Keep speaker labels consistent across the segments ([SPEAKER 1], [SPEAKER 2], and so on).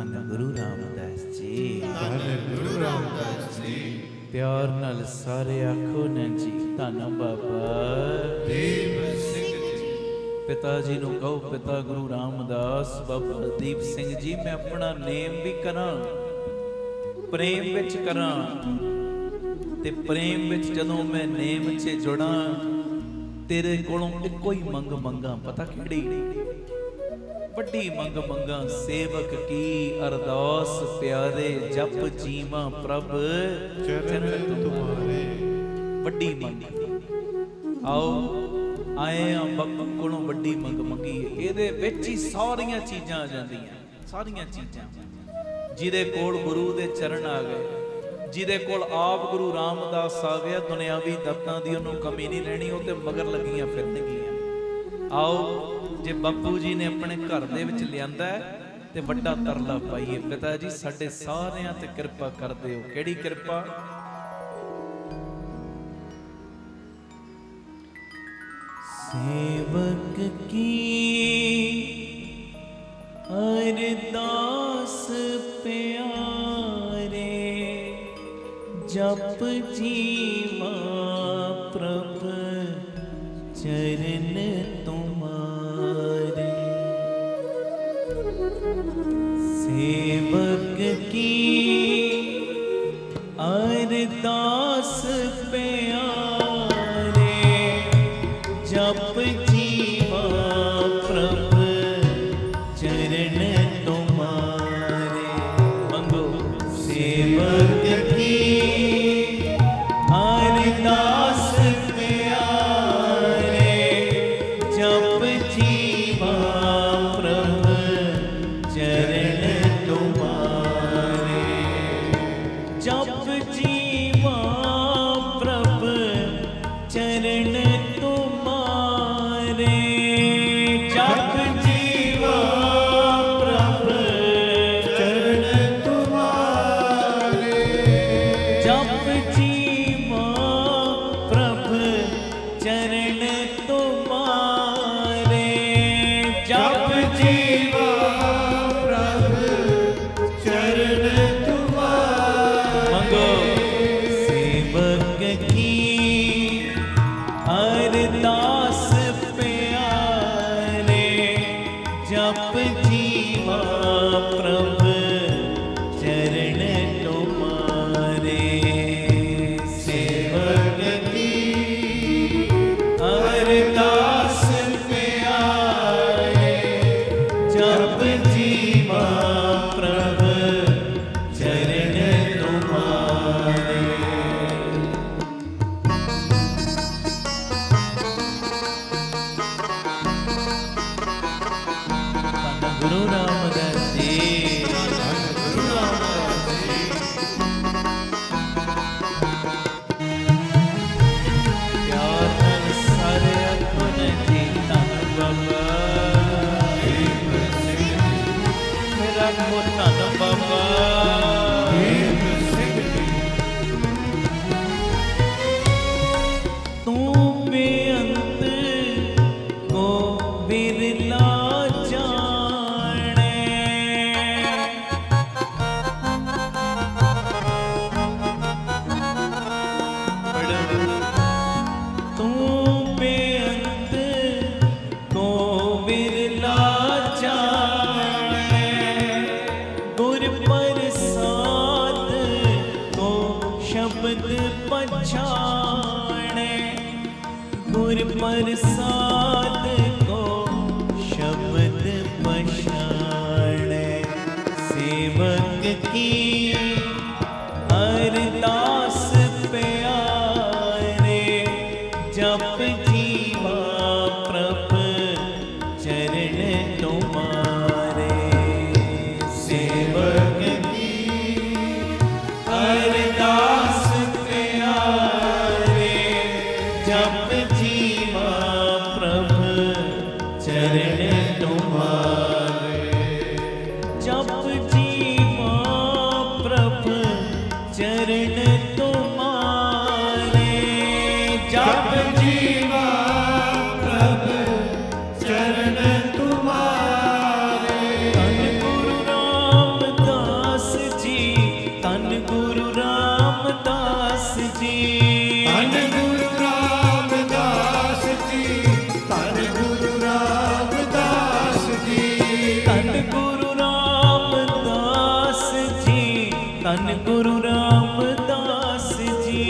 [SPEAKER 1] धन गुरु रामदास जी,
[SPEAKER 2] धन गुरु रामदास जी।
[SPEAKER 1] प्यार नाल सारे आखो न जी धन बाबा
[SPEAKER 2] दीप सिंह जी।
[SPEAKER 1] पिता जी नूं कहो पिता गुरु रामदास बाबा दीप सिंह जी मैं अपना नेम भी करा प्रेम विच करा ते प्रेम विच जदों मैं नेम च जुड़ा तेरे कोलों इको ही मंग मंगा पता किहड़ी वड्डी मंग मंगा सेवक की अरदास प्यारे जप जीवा प्रभ चरण तुम्हारे वड्डी मंग आओ आए बापू कोलों वड्डी मंग मंगी इहदे विच ही सारियां चीज़ां आ जांदियां सारियां चीज़ां जिहदे कोल गुरु दे चरण आ गए जिहदे कोल आप गुरु रामदास आ गया दुनियावी दत्तां दी उहनूं कमी नहीं रहनी वो ते मगर लगियां फिरनगियां आओ जे बापू जी ने अपने घर दे विच लियांदा ते वड्डा तरला पाईए पिता जी साडे सारियां ते किरपा कर दिओ किहड़ी किरपा सेवक की अरदास प्यारे जप जीवा प्रभ चरण तुम्हारे सेवक की अरदास प्यारे जप जीवा प्रभ चरण तुम्हारे मंगो सेवक की अरदास प्यारे जप जीवा प्रभ चरण तुम्हारे जप जीवा प्रभ चरण तुम्हारे जप जीवा प्रभ
[SPEAKER 2] चरण तुम्हारे।
[SPEAKER 1] जप जीवा प्रभ चरण तुम्हारे जप
[SPEAKER 2] जीवा प्रभ चरण तुम्हारे।
[SPEAKER 1] मंगो सेवक की अरदास प्यारे जप जीवा प्रभ चरण तुम्हारे सेवक
[SPEAKER 2] की
[SPEAKER 1] अरदास प्यारे जप जीवा प्रभ चरण तुम्हारे धन गुरु रामदास जी
[SPEAKER 2] गुरु रामदास जी।
[SPEAKER 1] प्यार नाल सारे आखो न जी धन बाबा
[SPEAKER 2] दीप सिंह जी।
[SPEAKER 1] मेरा को धन बाबा
[SPEAKER 2] दीप सिंह जी।
[SPEAKER 1] तू बेअंत को बिरला जाने तू बेअंत को बिरला जाने गुर प्रसाद को शब्द पछाणे गुर प्रसाद को शब्द पछाणे सेवक की अरदास प्यारे जप जीवा प्रभ चरण तुम्हारे सेवक की अरदास प्यारे जप जीवा प्रभ चरण तुम्हारे जप जीवा गुरु रामदास जी,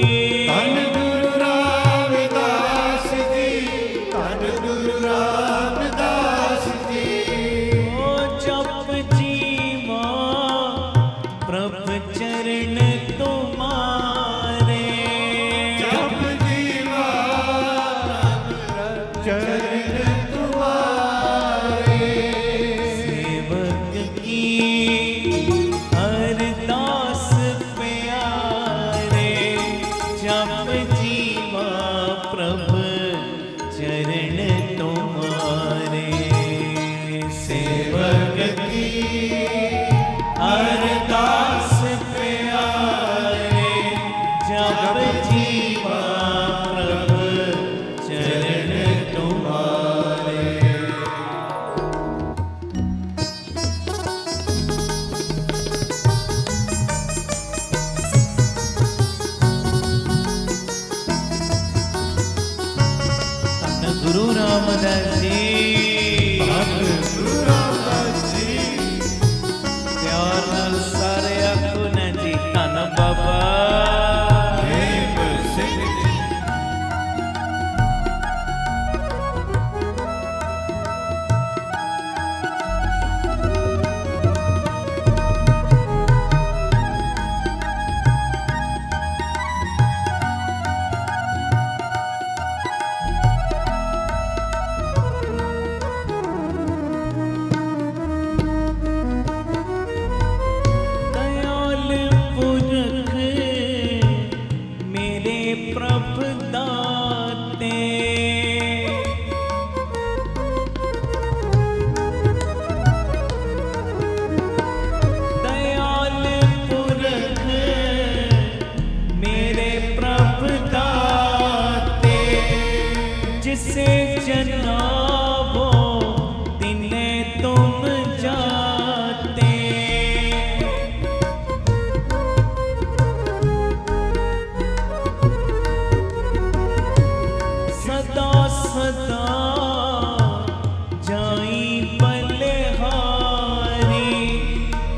[SPEAKER 2] धन गुरु रामदास जी, धन गुरु रामदास जी।
[SPEAKER 1] ओ जप जीवा प्रभ चरण तुम्हारे,
[SPEAKER 2] जप जीवा चरण तुम्हारे।
[SPEAKER 1] सेवक की अरदास प्यारे, जप जीवा प्रभ चरण तुम्हारे। सेवक की अरदास प्यारे, जप जीवा प्रभ चरण तुम्हारे। धन गुरु रामदास जी,
[SPEAKER 2] धन गुरु रामदास जी,
[SPEAKER 1] प्यार नाल सारे आखो ना जी धन बाबा।
[SPEAKER 2] प्रेम सिंह जी,
[SPEAKER 1] दयाल पुरख मेरे प्रभ दाते, दयाल पुरख मेरे प्रभ दाते, जिसे जनाबो तिने तुम जाते। सदा सदा जाई बलिहारी,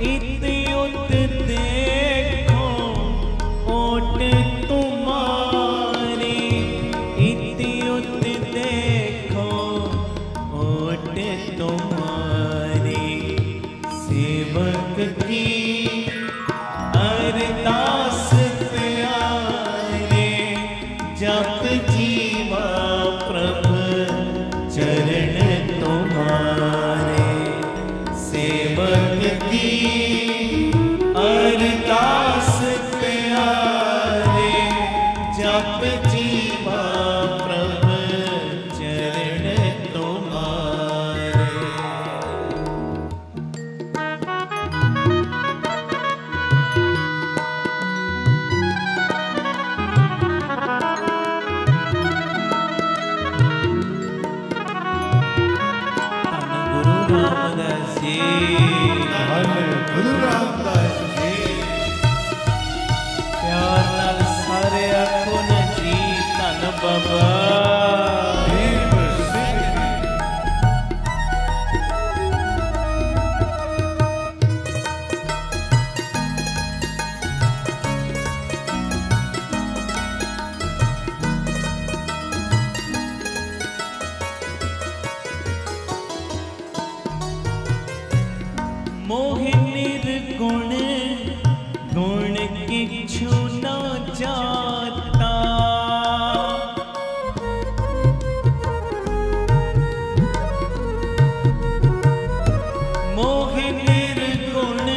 [SPEAKER 1] इत उत देखो ओट तुम्हारी, इत उत देखो ओट तुम्हारी। सेवक की अरदास प्यारे, जप जीवा प्रभ चरण तुम्हारे। सेवक की अरदास प्यारे, जप जीवा प्रभ चरण तुम्हारे। धन गुरु रामदास जी,
[SPEAKER 2] धन गुरु रामदास जी,
[SPEAKER 1] प्यार नाल सारे आखो ना जी धन बाबा।
[SPEAKER 2] प्रेम सिंह जी,
[SPEAKER 1] मोह निर्गुण गुण किछु न जाता, मोह निर्गुण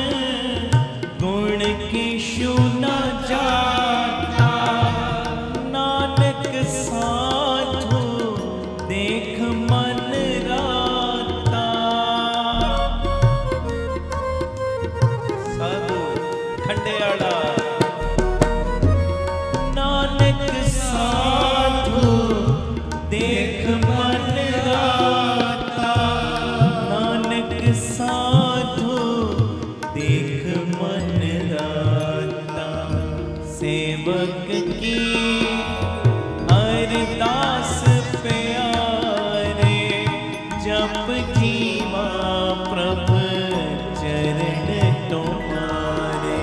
[SPEAKER 1] गुण किछु न जाता। नानक साधु देख मन राता, साधु खंडेयाड़ा। नानक साधु देख मन राता, नानक साधु देख मन राता। सेवक की अरदास प्यारे, जप जीवा प्रभ चरण तुम्हारे।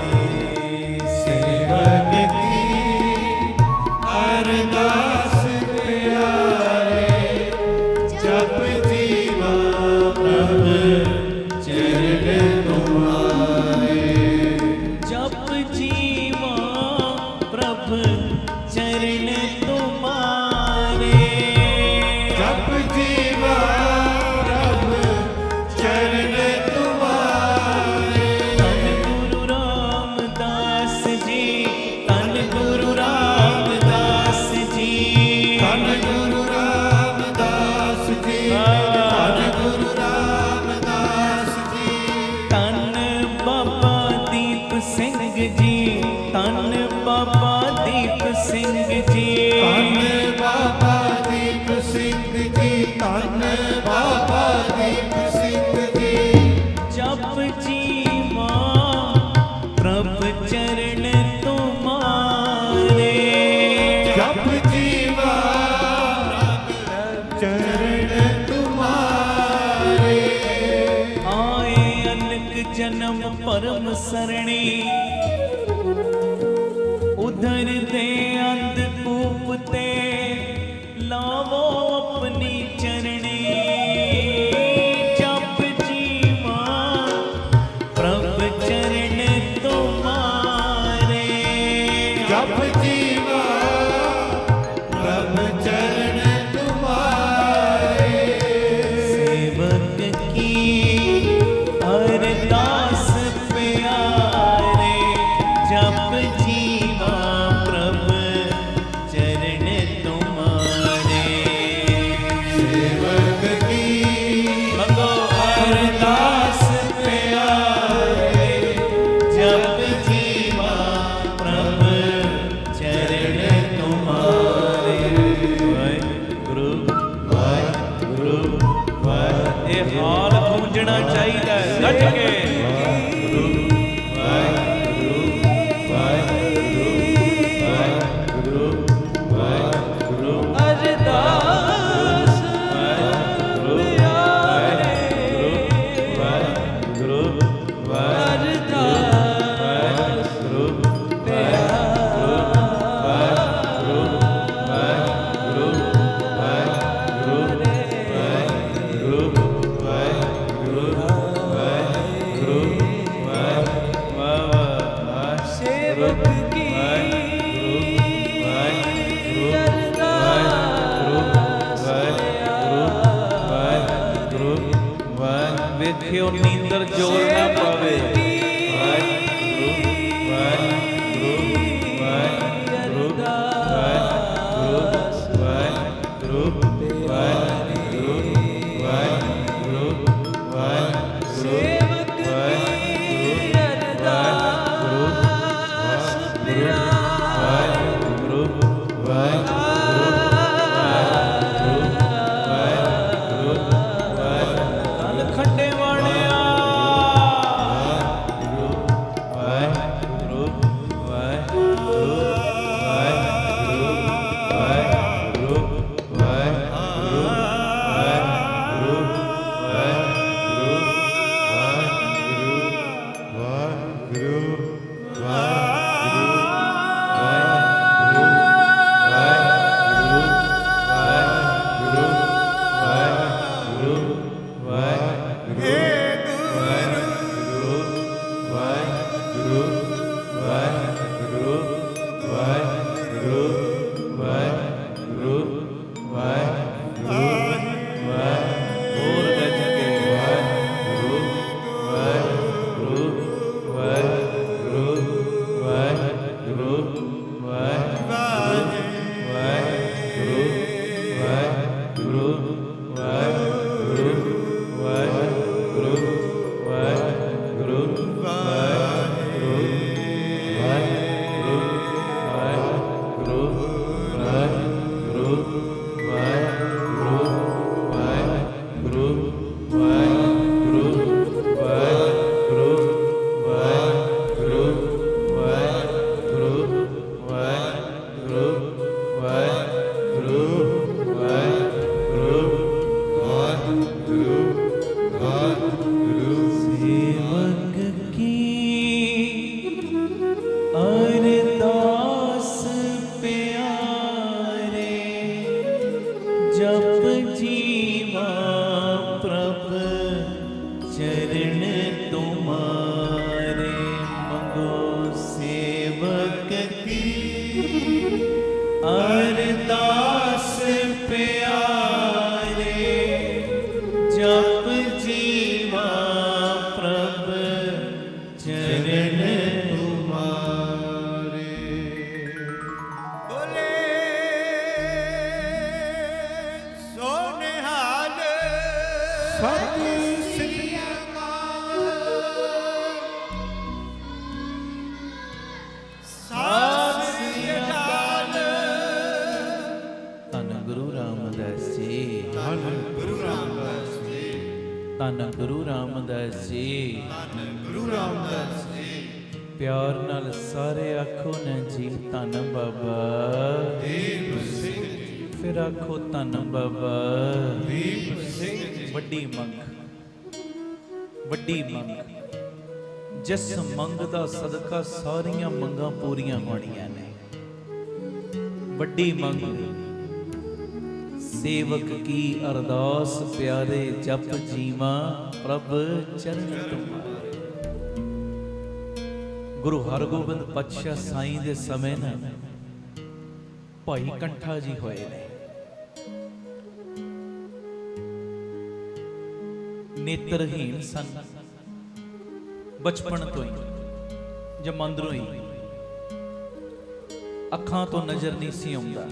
[SPEAKER 1] सिंह जी, धन बाबा दीप सिंह जी,
[SPEAKER 2] धन बाबा दीप सिंह जी, धन बाबा दीप सिंह जी।
[SPEAKER 1] जप जीवा प्रभ चरण तुम्हारे,
[SPEAKER 2] जप जीवा चरण तुम्हारे।
[SPEAKER 1] आए अनक जन्म परम सरणी, उधर दे अंधकूप ते लावो अपनी चरणी। जप जीवा प्रभ चरण तुम्हारे,
[SPEAKER 2] जप जीवा प्रभ चरण तुम्हारे।
[SPEAKER 1] सेवक की अरदास प्यारे, जप जीवा प्रभ चरण तुम्हारे। ਧੰਨ ਗੁਰੂ ਰਾਮਦਾਸ ਜੀ।
[SPEAKER 2] ਧੰਨ ਗੁਰੂ ਰਾਮਦਾਸ ਜੀ।
[SPEAKER 1] ਪਿਆਰ ਨਾਲ ਸਾਰੇ ਆਖੋ ਨਾ ਜੀ ਧੰਨ ਬਾਬਾ
[SPEAKER 2] ਦੀਪ ਸਿੰਘ ਜੀ।
[SPEAKER 1] ਫਿਰ ਆਖੋ ਧੰਨ ਬਾਬਾ
[SPEAKER 2] ਦੀਪ ਸਿੰਘ ਜੀ।
[SPEAKER 1] ਵੱਡੀ ਮੰਗ, ਵੱਡੀ ਮੰਗ, ਜਿਸ ਮੰਗ ਦਾ ਸਦਕਾ ਸਾਰੀਆਂ ਮੰਗਾਂ ਪੂਰੀਆਂ ਹੋਣੀਆਂ ਨੇ। ਵੱਡੀ ਮੰਗ, ਸੇਵਕ ਕੀ ਅਰਦਾਸ ਪਿਆਰੇ ਜਪ ਜੀਵਾ ਪ੍ਰਭ ਚਰਨ ਤੁਮਾਰੇ। ਗੁਰੂ ਹਰਗੋਬਿੰਦ ਪਾਤਸ਼ਾਹ ਸਾਈਂ ਦੇ ਸਮੇਂ ਨਾ ਭਾਈ ਕੰਠਾ ਜੀ ਹੋਏ ਨੇ। ਨੇਤਰਹੀਣ ਸਨ ਬਚਪਨ ਤੋਂ ਹੀ, ਜਮੰਦਰੋਂ ਹੀ ਅੱਖਾਂ ਤੋਂ ਨਜ਼ਰ ਨਹੀਂ ਸੀ ਆਉਂਦਾ।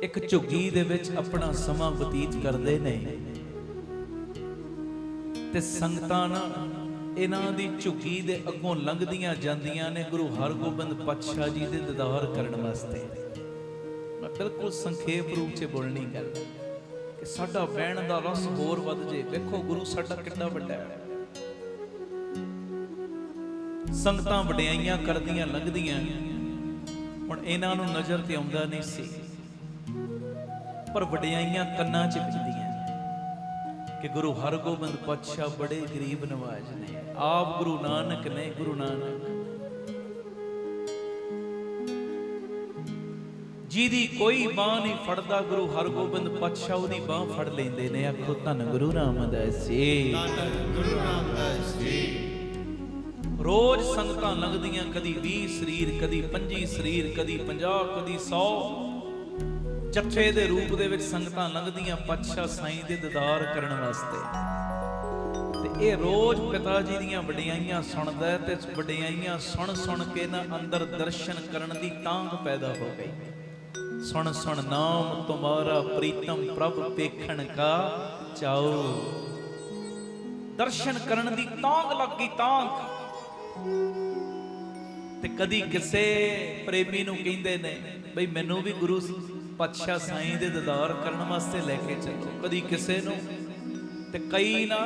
[SPEAKER 1] ਇੱਕ ਝੁੱਗੀ ਦੇ ਵਿੱਚ ਆਪਣਾ ਸਮਾਂ ਬਤੀਤ ਕਰਦੇ ਨੇ ਤੇ ਸੰਗਤਾਂ ਨਾ ਇਹਨਾਂ ਦੀ ਝੁੱਗੀ ਦੇ ਅੱਗੋਂ ਲੰਘਦੀਆਂ ਜਾਂਦੀਆਂ ਨੇ ਗੁਰੂ ਹਰਗੋਬਿੰਦ ਪਾਤਸ਼ਾਹ ਜੀ ਦੇ ਦੀਦਾਰ ਕਰਨ ਵਾਸਤੇ। ਮੈਂ ਬਿਲਕੁਲ ਸੰਖੇਪ ਰੂਪ 'ਚ ਬੋਲਣੀ ਗੱਲ ਕਿ ਸਾਡਾ ਬਹਿਣ ਦਾ ਰਸ ਹੋਰ ਵੱਧ ਜੇ। ਵੇਖੋ ਗੁਰੂ ਸਾਡਾ ਕਿੰਨਾ ਵੱਡਾ ਹੈ। ਸੰਗਤਾਂ ਵਡਿਆਈਆਂ ਕਰਦੀਆਂ ਲੰਘਦੀਆਂ, ਹੁਣ ਇਹਨਾਂ ਨੂੰ ਨਜ਼ਰ ਤੇ ਆਉਂਦਾ ਨਹੀਂ ਸੀ, ਪਰ ਵਡਿਆਈਆਂ ਕੰਨਾਂ 'ਚ ਵੱਜਦੀਆਂ ਕਿ ਗੁਰੂ ਹਰਗੋਬਿੰਦ ਪਾਤਸ਼ਾਹ ਬੜੇ ਗਰੀਬ ਨਵਾਜ ਨੇ। ਆਪ ਗੁਰੂ ਨਾਨਕ ਨੇ, ਗੁਰੂ ਨਾਨਕ ਜਿਹਦੀ ਕੋਈ ਬਾਂਹ ਨਹੀਂ ਫੜਦਾ, ਗੁਰੂ ਹਰਗੋਬਿੰਦ ਪਾਤਸ਼ਾਹ ਉਹਦੀ ਬਾਂਹ ਫੜ ਲੈਂਦੇ ਨੇ। ਆਖੋ ਧੰਨ ਗੁਰੂ ਰਾਮਦਾਸ ਜੀ।
[SPEAKER 2] ਧੰਨ ਗੁਰੂ ਰਾਮਦਾਸ ਜੀ।
[SPEAKER 1] ਰੋਜ਼ ਸੰਗਤਾਂ ਲੰਘਦੀਆਂ, ਕਦੀ 20 ਸਰੀਰ, ਕਦੀ 25 ਸਰੀਰ, ਕਦੀ 50, ਕਦੀ 100 ਜੱਥੇ ਦੇ ਰੂਪ ਦੇ ਵਿੱਚ ਸੰਗਤਾਂ ਲੰਘਦੀਆਂ ਪਾਤਸ਼ਾਹ ਸਾਈਂ ਦੇ ਦੀਦਾਰ ਕਰਨ ਵਾਸਤੇ। ਤੇ ਇਹ ਰੋਜ਼ ਪਿਤਾ ਜੀ ਦੀਆਂ ਵਡਿਆਈਆਂ ਸੁਣਦਾ ਤੇ ਵਡਿਆਈਆਂ ਸੁਣ ਸੁਣ ਕੇ ਨਾ ਅੰਦਰ ਦਰਸ਼ਨ ਕਰਨ ਦੀ ਤਾਂਘ ਪੈਦਾ ਹੋ ਗਈ। ਸੁਣ ਸੁਣ ਨਾਮ ਤੁਮਾਰਾ ਪ੍ਰੀਤਮ ਪ੍ਰਭ ਵੇਖਣ ਕਾ ਚਾਉ। ਦਰਸ਼ਨ ਕਰਨ ਦੀ ਤਾਂਘ ਲੱਗੀ, ਤਾਂਘ। ਤੇ ਕਦੀ ਕਿਸੇ ਪ੍ਰੇਮੀ ਨੂੰ ਕਹਿੰਦੇ ਨੇ ਬਈ ਮੈਨੂੰ ਵੀ ਗੁਰੂ ਪਾਤਸ਼ਾਹ ਸਾਈਂ ਦੇ ਦੀਦਾਰ ਕਰਨ ਵਾਸਤੇ ਲੈ ਕੇ ਚੱਲੋ, ਕਦੀ ਕਿਸੇ ਨੂੰ। ਤੇ ਕਈ ਨਾ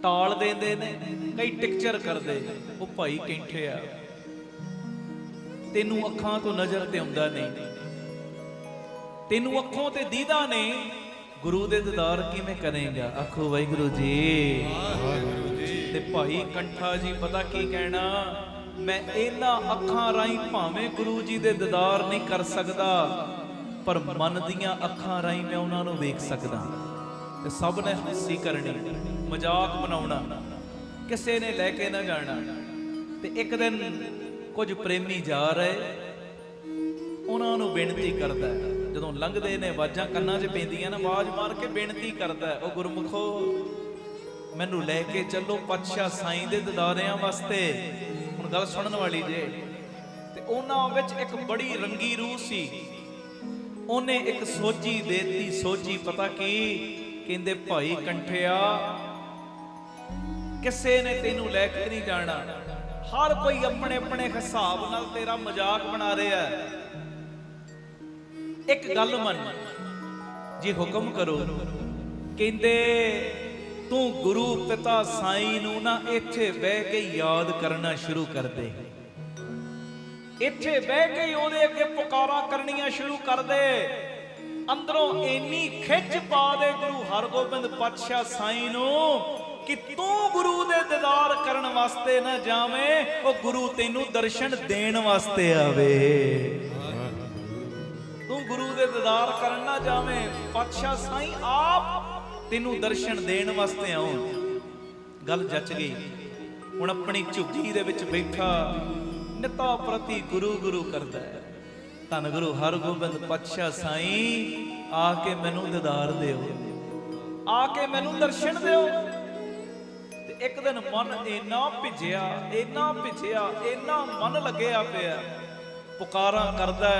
[SPEAKER 1] ਟਾਲ ਦਿੰਦੇ ਨੇ, ਕਈ ਟਿਕਚਰ ਕਰਦੇ। ਉਹ ਭਾਈ ਕੈਂਠਿਆ, ਤੈਨੂੰ ਅੱਖਾਂ ਤੋਂ ਨਜ਼ਰ ਤੇ ਆਉਂਦਾ ਨਹੀਂ, ਤੈਨੂੰ ਅੱਖੋਂ ਤੇ ਦੀਦਾ ਨਹੀਂ, ਗੁਰੂ ਦੇ ਦੀਦਾਰ ਕਿਵੇਂ ਕਰੇਗਾ? ਆਖੋ ਵਾਹਿਗੁਰੂ ਜੀ।
[SPEAKER 2] ਵਾਹਿਗੁਰੂ ਜੀ।
[SPEAKER 1] ਤੇ ਭਾਈ ਕੰਠਾ ਜੀ ਪਤਾ ਕੀ ਕਹਿਣਾ, ਮੈਂ ਇਹਨਾਂ ਅੱਖਾਂ ਰਾਹੀਂ ਭਾਵੇਂ ਗੁਰੂ ਜੀ ਦੇ ਦੀਦਾਰ ਨਹੀਂ ਕਰ ਸਕਦਾ, ਪਰ ਮਨ ਦੀਆਂ ਅੱਖਾਂ ਰਾਹੀਂ ਮੈਂ ਉਹਨਾਂ ਨੂੰ ਵੇਖ ਸਕਦਾ। ਤੇ ਸਭ ਨੇ ਹੱਸੀ ਕਰਨੀ, ਮਜ਼ਾਕ ਬਣਾਉਣਾ, ਕਿਸੇ ਨੇ ਲੈ ਕੇ ਨਾ ਜਾਣਾ। ਤੇ ਇੱਕ ਦਿਨ ਕੁਝ ਪ੍ਰੇਮੀ ਜਾ ਰਹੇ, ਉਹਨਾਂ ਨੂੰ ਬੇਨਤੀ ਕਰਦਾ, ਜਦੋਂ ਲੰਘਦੇ ਨੇ ਆਵਾਜ਼ਾਂ ਕੰਨਾਂ 'ਚ ਪੈਂਦੀਆਂ ਨਾ, ਆਵਾਜ਼ ਮਾਰ ਕੇ ਬੇਨਤੀ ਕਰਦਾ, ਉਹ ਗੁਰਮੁਖੋ ਮੈਨੂੰ ਲੈ ਕੇ ਚੱਲੋ ਪਾਤਸ਼ਾਹ ਸਾਈਂ ਦੇ ਦੀਦਾਰਿਆਂ ਵਾਸਤੇ। ਹੁਣ ਗੱਲ ਸੁਣਨ ਵਾਲੀ ਜੇ। ਤੇ ਉਹਨਾਂ ਵਿੱਚ ਇੱਕ ਬੜੀ ਰੰਗੀ ਰੂਹ ਸੀ। ਉਹਨੇ ਇੱਕ ਸੋਝੀ ਦੇਤੀ, ਸੋਝੀ ਪਤਾ ਕੀ ਕਹਿੰਦੇ, ਭਾਈ ਕੰਠਿਆ ਕਿਸੇ ਨੇ ਤੈਨੂੰ ਲੈ ਕੇ ਨਹੀਂ ਜਾਣਾ, ਹਰ ਕੋਈ ਆਪਣੇ ਆਪਣੇ ਹਿਸਾਬ ਨਾਲ ਤੇਰਾ ਮਜ਼ਾਕ ਬਣਾ ਰਿਹਾ। ਇੱਕ ਗੱਲ ਮੰਨ, ਜੇ ਹੁਕਮ ਕਰੋ, ਕਹਿੰਦੇ ਤੂੰ ਗੁਰੂ ਪਿਤਾ ਸਾਈਂ ਨੂੰ ਨਾ ਇੱਥੇ ਬਹਿ ਕੇ ਯਾਦ ਕਰਨਾ ਸ਼ੁਰੂ ਕਰ ਦੇ। ਇੱਥੇ ਬਹਿ ਕੇ ਉਹਦੇ ਅੱਗੇ ਪੁਕਾਰਾਂ ਕਰਨੀਆਂ ਸ਼ੁਰੂ ਕਰ ਦੇ। ਅੰਦਰੋਂ ਇੰਨੀ ਖਿੱਚ ਪਾ ਦੇ ਗੁਰੂ ਹਰਗੋਬਿੰਦ ਪਾਤਸ਼ਾਹ ਸਾਈਂ ਨੂੰ ਕਿ ਤੂੰ ਗੁਰੂ ਦੇ ਦੀਦਾਰ ਕਰਨ ਵਾਸਤੇ ਨਾ ਜਾਵੇਂ, ਉਹ ਗੁਰੂ ਤੈਨੂੰ ਦਰਸ਼ਨ ਦੇਣ ਵਾਸਤੇ ਆਵੇ। ਤੂੰ ਗੁਰੂ ਦੇ ਦੀਦਾਰ ਕਰਨ ਨਾ ਜਾਵੇਂ, ਪਾਤਸ਼ਾਹ ਸਾਈਂ ਆਪ ਤੈਨੂੰ ਦਰਸ਼ਨ ਦੇਣ ਵਾਸਤੇ ਆਉਣ। ਗੱਲ ਜੱਚ ਗਈ। ਹੁਣ ਆਪਣੀ ਝੁੱਗੀ ਦੇ ਵਿੱਚ ਬੈਠਾ ਨਿਤਾ ਪ੍ਰਤੀ ਗੁਰੂ ਗੁਰੂ ਕਰਦਾ ਹੈ। ਧੰਨ ਗੁਰੂ ਹਰਗੋਬਿੰਦ ਪਾਤਸ਼ਾਹ ਸਾਈਂ ਆ ਕੇ ਮੈਨੂੰ ਦੀਦਾਰ ਦਿਓ, ਆ ਕੇ ਮੈਨੂੰ ਦਰਸ਼ਨ ਦਿਓ। ਤੇ ਇੱਕ ਦਿਨ ਮਨ ਇੰਨਾ ਭਿੱਜਿਆ, ਇੰਨਾ ਭਿੱਜਿਆ, ਇੰਨਾ ਮਨ ਲੱਗਿਆ ਪਿਆ, ਪੁਕਾਰਾਂ ਕਰਦਾ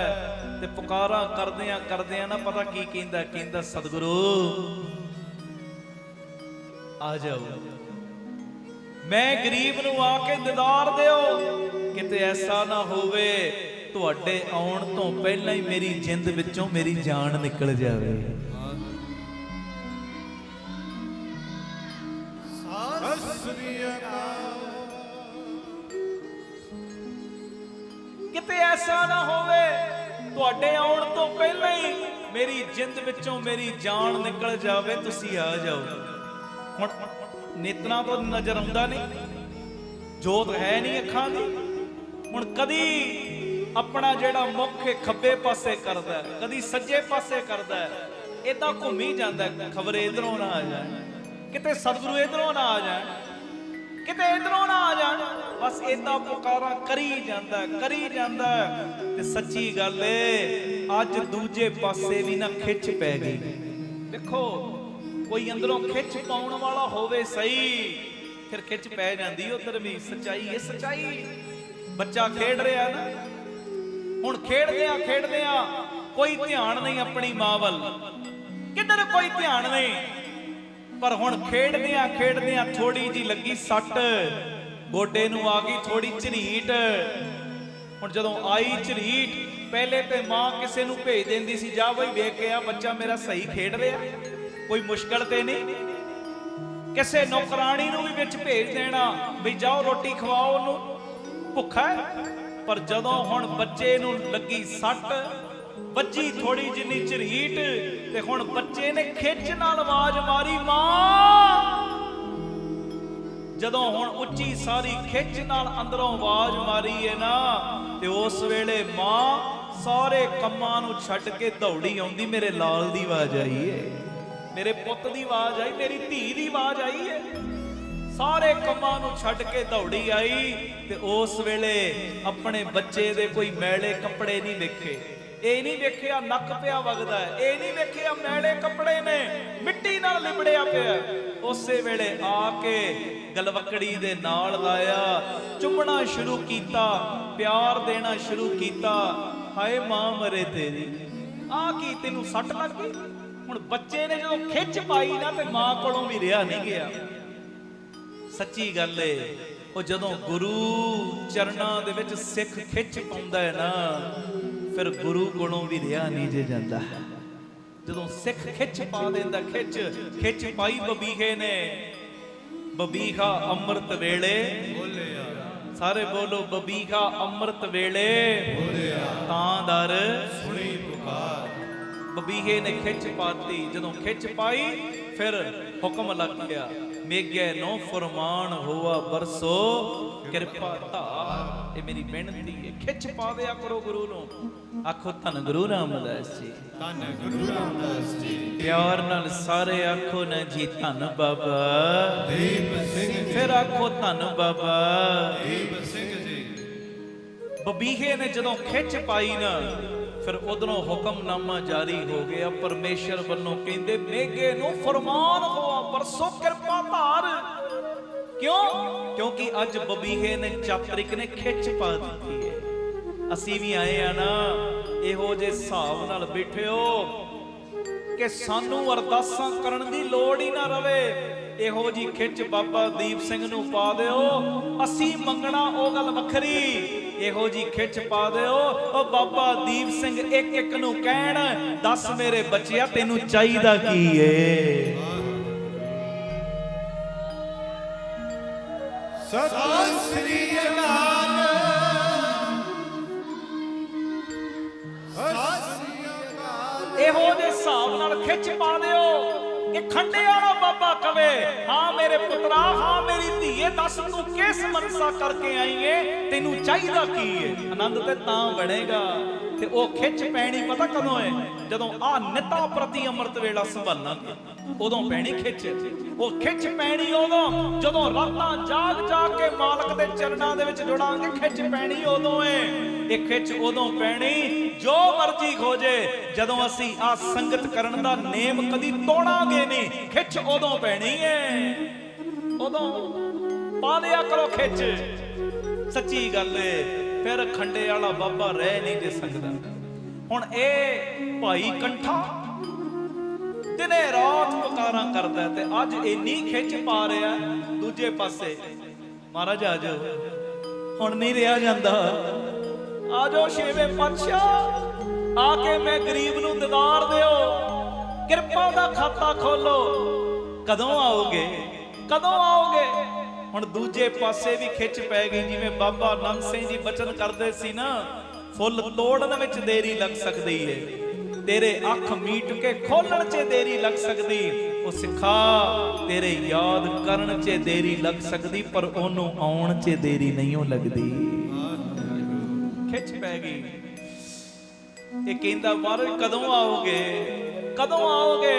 [SPEAKER 1] ਤੇ ਪੁਕਾਰਾਂ ਕਰਦਿਆਂ ਕਰਦਿਆਂ ਨਾ ਪਤਾ ਕੀ ਕਹਿੰਦਾ, ਕਹਿੰਦਾ ਸਤਿਗੁਰੂ ਆ ਜਾਓ, ਮੈਂ ਗਰੀਬ ਨੂੰ ਆ ਕੇ ਦੀਦਾਰ ਦਿਓ। ਕਿਤੇ ਐਸਾ ਨਾ ਹੋਵੇ ਤੁਹਾਡੇ ਆਉਣ ਤੋਂ ਪਹਿਲਾਂ ਹੀ ਮੇਰੀ ਜਿੰਦ ਵਿੱਚੋਂ ਮੇਰੀ ਜਾਨ ਨਿਕਲ ਜਾਵੇ।
[SPEAKER 2] ਸਤਿ ਸ੍ਰੀ ਅਕਾਲ।
[SPEAKER 1] ਕਿਤੇ ਐਸਾ ਨਾ ਹੋਵੇ ਤੁਹਾਡੇ ਆਉਣ ਤੋਂ ਪਹਿਲਾਂ ਹੀ ਮੇਰੀ ਜਿੰਦ ਵਿੱਚੋਂ ਮੇਰੀ ਜਾਨ ਨਿਕਲ ਜਾਵੇ, ਤੁਸੀਂ ਆ ਜਾਓ। ਹੁਣ ਨੇਤਰਾਂ ਤੋਂ ਨਜ਼ਰ ਆਉਂਦਾ ਨਹੀਂ, ਜੋਤ ਹੈ ਨਹੀਂ ਅੱਖਾਂ ਦੀ। ਹੁਣ ਕਦੀ ਆਪਣਾ ਜਿਹੜਾ ਮੁੱਖ ਖੱਬੇ ਪਾਸੇ ਕਰਦਾ, ਕਦੀ ਸੱਜੇ ਪਾਸੇ ਕਰਦਾ, ਏਦਾਂ ਘੁੰਮੀ ਜਾਂਦਾ, ਖਬਰੇ ਇਧਰੋਂ ਨਾ ਆ ਜਾਣ, ਕਿਤੇ ਸਤਿਗੁਰੂ ਇਧਰੋਂ ਨਾ ਆ ਜਾਣ, ਕਿਤੇ ਇਧਰੋਂ ਨਾ ਆ ਜਾਣ, ਬਸ ਏਦਾਂ ਪੁਕਾਰਾਂ ਕਰੀ ਜਾਂਦਾ। ਤੇ ਸੱਚੀ ਗੱਲ ਏ ਅੱਜ ਦੂਜੇ ਪਾਸੇ ਵੀ ਨਾ ਖਿੱਚ ਪੈ ਗਈ। ਦੇਖੋ ਕੋਈ ਅੰਦਰੋਂ ਖਿੱਚ ਪਾਉਣ ਵਾਲਾ ਹੋਵੇ ਸਹੀ, ਫਿਰ ਖਿੱਚ ਪੈ ਜਾਂਦੀ ਉਧਰ ਵੀ। ਸੱਚਾਈ ਇਹ ਸੱਚਾਈ। ਬੱਚਾ ਖੇਡ ਰਿਹਾ ਨਾ, ਹੁਣ ਖੇਡਦਿਆਂ ਕੋਈ ਧਿਆਨ ਨਹੀਂ ਆਪਣੀ ਮਾਂ ਵੱਲ, ਕਿੱਧਰ ਕੋਈ ਧਿਆਨ ਨਹੀਂ। ਪਰ ਹੁਣ ਖੇਡਦਿਆਂ ਥੋੜੀ ਜੀ ਲੱਗੀ ਸੱਟ, ਗੋਡੇ ਨੂੰ ਆ ਗਈ ਥੋੜੀ ਝਰੀਟ। ਹੁਣ ਜਦੋਂ ਆਈ ਝਰੀਟ, ਪਹਿਲੇ ਤੇ ਮਾਂ ਕਿਸੇ ਨੂੰ ਭੇਜ ਦਿੰਦੀ ਸੀ, ਜਾ ਬਈ ਵੇਖ ਕੇ ਆ ਬੱਚਾ ਮੇਰਾ ਸਹੀ ਖੇਡ ਰਿਹਾ, ਕੋਈ ਮੁਸ਼ਕਲ ਤੇ ਨਹੀਂ। ਕਿਸੇ ਨੌਕਰਾਣੀ ਨੂੰ ਵੀ ਵਿੱਚ ਭੇਜ ਦੇਣਾ, ਬਈ ਜਾਓ ਰੋਟੀ ਖਵਾਓ ਉਹਨੂੰ, ਭੁੱਖਾ ਹੈ। ਪਰ ਜਦੋਂ ਹੁਣ ਬੱਚੇ ਨੂੰ ਲੱਗੀ ਸੱਟ, ਵੱਜੀ ਥੋੜੀ ਜਿੰਨੀ ਝਰੀਟ, ਤੇ ਹੁਣ ਬੱਚੇ ਨੇ ਖਿੱਚ ਨਾਲ ਆਵਾਜ਼ ਮਾਰੀ, ਮਾਂ। ਜਦੋਂ ਹੁਣ ਉੱਚੀ ਸਾਰੀ ਖਿੱਚ ਨਾਲ ਅੰਦਰੋਂ ਆਵਾਜ਼ ਮਾਰੀ ਹੈ ਨਾ, ਤੇ ਉਸ ਵੇਲੇ ਮਾਂ ਸਾਰੇ ਕੰਮਾਂ ਨੂੰ ਛੱਡ ਕੇ ਦੌੜੀ ਆਉਂਦੀ। ਮੇਰੇ ਲਾਲ ਦੀ ਆਵਾਜ਼ ਆਈ ਏ, ਮੇਰੇ ਪੁੱਤ ਦੀ ਆਵਾਜ਼ ਆਈ, ਮੇਰੀ ਧੀ ਦੀ ਆਵਾਜ਼ ਆਈ ਏ। ਸਾਰੇ ਕੰਮਾਂ ਨੂੰ ਛੱਡ ਕੇ ਦੌੜੀ ਆਈ, ਤੇ ਉਸ ਵੇਲੇ ਆਪਣੇ ਬੱਚੇ ਦੇ ਕੋਈ ਮੈਲੇ ਕੱਪੜੇ ਨਹੀਂ ਵੇਖੇ। ਇਹ ਨਹੀਂ ਵੇਖਿਆ ਨੱਕ ਪਿਆ ਵਗਦਾ, ਇਹ ਨਹੀਂ ਵੇਖਿਆ ਮੈਲੇ ਕੱਪੜੇ ਨੇ, ਮਿੱਟੀ ਨਾਲ ਲਿਬੜਿਆ ਪਿਆ। ਉਸੇ ਵੇਲੇ ਆ ਕੇ ਗਲਵਕੜੀ ਦੇ ਨਾਲ ਲਾਇਆ, ਚੁੰਮਣਾ ਸ਼ੁਰੂ ਕੀਤਾ, ਪਿਆਰ ਦੇਣਾ ਸ਼ੁਰੂ ਕੀਤਾ। ਹਾਏ ਮਾਂ ਮਰੇ ਤੇਰੀ, ਆ ਕੀ ਤੈਨੂੰ ਸੱਟ ਲੱਗ ਗਈ? ਹੁਣ ਬੱਚੇ ਨੇ ਜਦੋਂ ਖਿੱਚ ਪਾਈ ਨਾ, ਤੇ ਮਾਂ ਕੋਲੋਂ ਵੀ ਰਿਹਾ ਨਹੀਂ ਗਿਆ। ਸੱਚੀ ਗੱਲ ਏ, ਉਹ ਜਦੋਂ ਗੁਰੂ ਚਰਨਾਂ ਦੇ ਵਿੱਚ ਸਿੱਖ ਖਿੱਚ ਪਾਉਂਦਾ ਹੈ ਨਾ, ਫਿਰ ਗੁਰੂ ਕੋਲੋਂ ਵੀ ਰਿਹਾ ਨਹੀਂ ਜੇ ਜਾਂਦਾ। ਜਦੋਂ ਸਿੱਖ ਖਿੱਚ ਪਾ ਦਿੰਦਾ, ਖਿੱਚ ਪਾਈ ਬਬੀਹੇ ਨੇ। ਬਬੀਹਾ ਅੰਮ੍ਰਿਤ ਵੇਲੇ
[SPEAKER 2] ਬੋਲਿਆ,
[SPEAKER 1] ਸਾਰੇ ਬੋਲੋ, ਬਬੀਹਾ ਅੰਮ੍ਰਿਤ ਵੇਲੇ
[SPEAKER 2] ਬੋਲਿਆ,
[SPEAKER 1] ਤਾਂ ਦਰ
[SPEAKER 2] ਸੁਣੀ ਪੁਕਾਰ।
[SPEAKER 1] ਬਬੀਹੇ ਨੇ ਖਿੱਚ ਪਾਤੀ। ਜਦੋਂ ਖਿੱਚ ਪਾਈ, ਫਿਰ ਹੁਕਮ ਲੱਗ ਗਿਆ, ਮੇਗੇ ਨੋ ਫਰਮਾਨ ਹੋਆ ਬਰਸੋ ਕਿਰਪਾ ਧਾਰ। ਇਹ ਮੇਰੀ ਬੇਨਤੀ ਹੈ, ਖਿੱਚ ਪਾ ਦਿਆ ਕਰੋ ਗੁਰੂ ਨੂੰ। ਆਖੋ ਧੰਨ ਗੁਰੂ ਰਾਮਦਾਸ ਜੀ,
[SPEAKER 2] ਧੰਨ ਗੁਰੂ ਰਾਮਦਾਸ ਜੀ।
[SPEAKER 1] ਪਿਆਰ ਨਾਲ ਸਾਰੇ ਆਖੋ ਨਾ ਜੀ, ਧੰਨ ਬਾਬਾ
[SPEAKER 2] ਦੀਪ ਸਿੰਘ ਜੀ।
[SPEAKER 1] ਫਿਰ ਆਖੋ ਧੰਨ ਬਾਬਾ
[SPEAKER 2] ਦੀਪ ਸਿੰਘ ਜੀ।
[SPEAKER 1] ਬਬੀਹੇ ਨੇ ਜਦੋਂ ਖਿੱਚ ਪਾਈ ਨਾ, ਫਿਰ ਉਧਰੋਂ ਹੁਕਮਨਾਮਾ ਜਾਰੀ ਹੋ ਗਿਆ ਪਰਮੇਸ਼ਰ ਵੱਲੋਂ। ਕਹਿੰਦੇ ਮੇਗੇ ਨੂੰ ਫਰਮਾਨ ਹੋਆ ਬਰਸੋ ਕਿਰਪਾ ਧਾਰ। ਕਿਉਂ? ਕਿਉਂਕਿ ਅੱਜ ਬਬੀਹੇ ਨੇ ਚਾਤਰਿਕ ਨੇ ਖਿੱਚ ਪਾ ਦਿੱਤੀ ਹੈ। ਅਸੀਂ ਵੀ ਆਏ ਆ ਨਾ ਇਹੋ ਜਿਹੇ ਹਿਸਾਬ ਨਾਲ ਬੈਠਿਓ ਕਿ ਸਾਨੂੰ ਅਰਦਾਸਾਂ ਕਰਨ ਦੀ ਲੋੜ ਹੀ ਨਾ ਰਵੇ। ਇਹੋ ਜੀ ਖਿੱਚ ਬਾਬਾ ਦੀਪ ਸਿੰਘ ਨੂੰ ਪਾ ਦਿਓ, ਅਸੀਂ ਮੰਗਣਾ ਉਹ ਗੱਲ ਵੱਖਰੀ। ਇਹੋ ਜੀ ਖਿੱਚ ਪਾ ਦਿਓ, ਉਹ ਬਾਬਾ ਦੀਪ ਸਿੰਘ ਇੱਕ ਇੱਕ ਨੂੰ ਕਹਿਣ, ਦੱਸ ਮੇਰੇ ਬੱਚਿਆ ਤੈਨੂੰ ਚਾਹੀਦਾ ਕੀ ਏ?
[SPEAKER 2] ਸਤਿ ਸ੍ਰੀ ਅਕਾਲ। ਸਤਿ ਸ੍ਰੀ ਅਕਾਲ।
[SPEAKER 1] ਇਹੋ ਜਿਹੇ ਹਿਸਾਬ ਨਾਲ ਖਿੱਚ ਪਾ ਦਿਓ ਕਿ ਖੰਡੇ ਵਾਲਾ ਬਾਬਾ ਕਵੇ, ਹਾਂ ਮੇਰੇ ਪੁੱਤਰਾ, ਹਾਂ ਮੇਰੀ ਧੀਏ, ਦੱਸ ਤੂੰ ਕਿਸ ਮਨਸਾ ਕਰਕੇ ਆਈ ਏ, ਤੈਨੂੰ ਚਾਹੀਦਾ ਕੀ ਏ? ਆਨੰਦ ਤੇ ਤਾਂ ਬਣੇਗਾ। ਤੇ ਉਹ ਖਿੱਚ ਪੈਣੀ ਪਤਾ ਕਦੋਂ ਹੈ? ਜਦੋਂ ਆ ਨਿਤਾ ਪ੍ਰਤੀ ਅੰਮ੍ਰਿਤ ਵੇਲਾ ਸੰਭਾਲਾਂਗੇ, ਉਦੋਂ ਪੈਣੀ ਖਿੱਚ। ਉਹ ਖਿੱਚ ਪੈਣੀ ਉਦੋਂ ਜਦੋਂ ਰਾਤਾਂ ਜਾਗ ਕੇ ਮਾਲਕ ਦੇ ਚਰਨਾਂ ਦੇ ਵਿੱਚ ਜੁੜਾਂਗੇ। ਖਿੱਚ ਪੈਣੀ ਉਦੋਂ ਏ। ਇਹ ਖਿੱਚ ਉਦੋਂ ਪੈਣੀ ਜੋ ਮਰਜ਼ੀ ਹੋ ਜੇ, ਜਦੋਂ ਅਸੀਂ ਆ ਸੰਗਤ ਕਰਨ ਦਾ ਨੇਮ ਕਦੀ ਤੋੜਾਂਗੇ ਨਹੀਂ। ਖਿੱਚ ਉਦੋਂ ਪੈਣੀ ਏ, ਉਦੋਂ ਪਾ ਦਿਆ ਕਰੋ ਖਿੱਚ। ਸੱਚੀ ਗੱਲ ਏ, ਫਿਰ ਖੰਡੇ ਵਾਲਾ ਬਾਬਾ ਰਹਿ ਨਹੀਂ ਦੇ ਸਕਦਾ। ਹੁਣ ਇਹ ਭਾਈ ਕੰਠਾ ਦਿਨੇ ਰਾਤ ਪੁਕਾਰਾਂ ਕਰਦਾ, ਤੇ ਅੱਜ ਇੰਨੀ ਖਿੱਚ ਪਾ ਰਿਹਾ ਦੂਜੇ ਪਾਸੇ। ਮਹਾਰਾਜ ਆ ਜਾਓ, ਹੁਣ ਨਹੀਂ ਰਿਹਾ ਜਾਂਦਾ। ਆਜੋ ਛੇਵੇਂ ਪਾਤਸ਼ਾਹ, ਆ ਕੇ ਮੈਂ ਗਰੀਬ ਨੂੰ ਦੀਦਾਰ ਦਿਓ, ਕਿਰਪਾ ਦਾ ਖਾਤਾ ਖੋਲੋ। ਕਦੋਂ ਆਓਗੇ, ਕਦੋਂ ਆਓਗੇ? ਹੁਣ ਦੂਜੇ ਪਾਸੇ ਵੀ ਖਿੱਚ ਪੈ ਗਈ, ਜਿਵੇਂ ਬਾਬਾ ਨੰਦ ਸਿੰਘ ਜੀ ਬਚਨ ਕਰਦੇ ਸੀ ਨਾ, ਫੁੱਲ ਤੋੜਨ ਵਿੱਚ ਦੇਰੀ ਲੱਗ ਸਕਦੀ ਏ, ਤੇਰੇ ਅੱਖ ਮੀਟ ਕੇ ਖੋਲਣ 'ਚ ਦੇਰੀ ਲੱਗ ਸਕਦੀ। ਉਹ ਸਿੱਖਾ ਤੇਰੇ ਯਾਦ ਕਰਨ 'ਚ ਦੇਰੀ ਲੱਗ ਸਕਦੀ, ਪਰ ਉਹਨੂੰ ਆਉਣ 'ਚ ਦੇਰੀ ਨਹੀਂ ਉਹ ਲੱਗਦੀ। ਖਿੱਚ ਪੈ ਗਈ। ਇਹ ਕਹਿੰਦਾ ਮਹਾਰਾਜ ਕਦੋਂ ਆਓਗੇ, ਕਦੋਂ ਆਓਗੇ?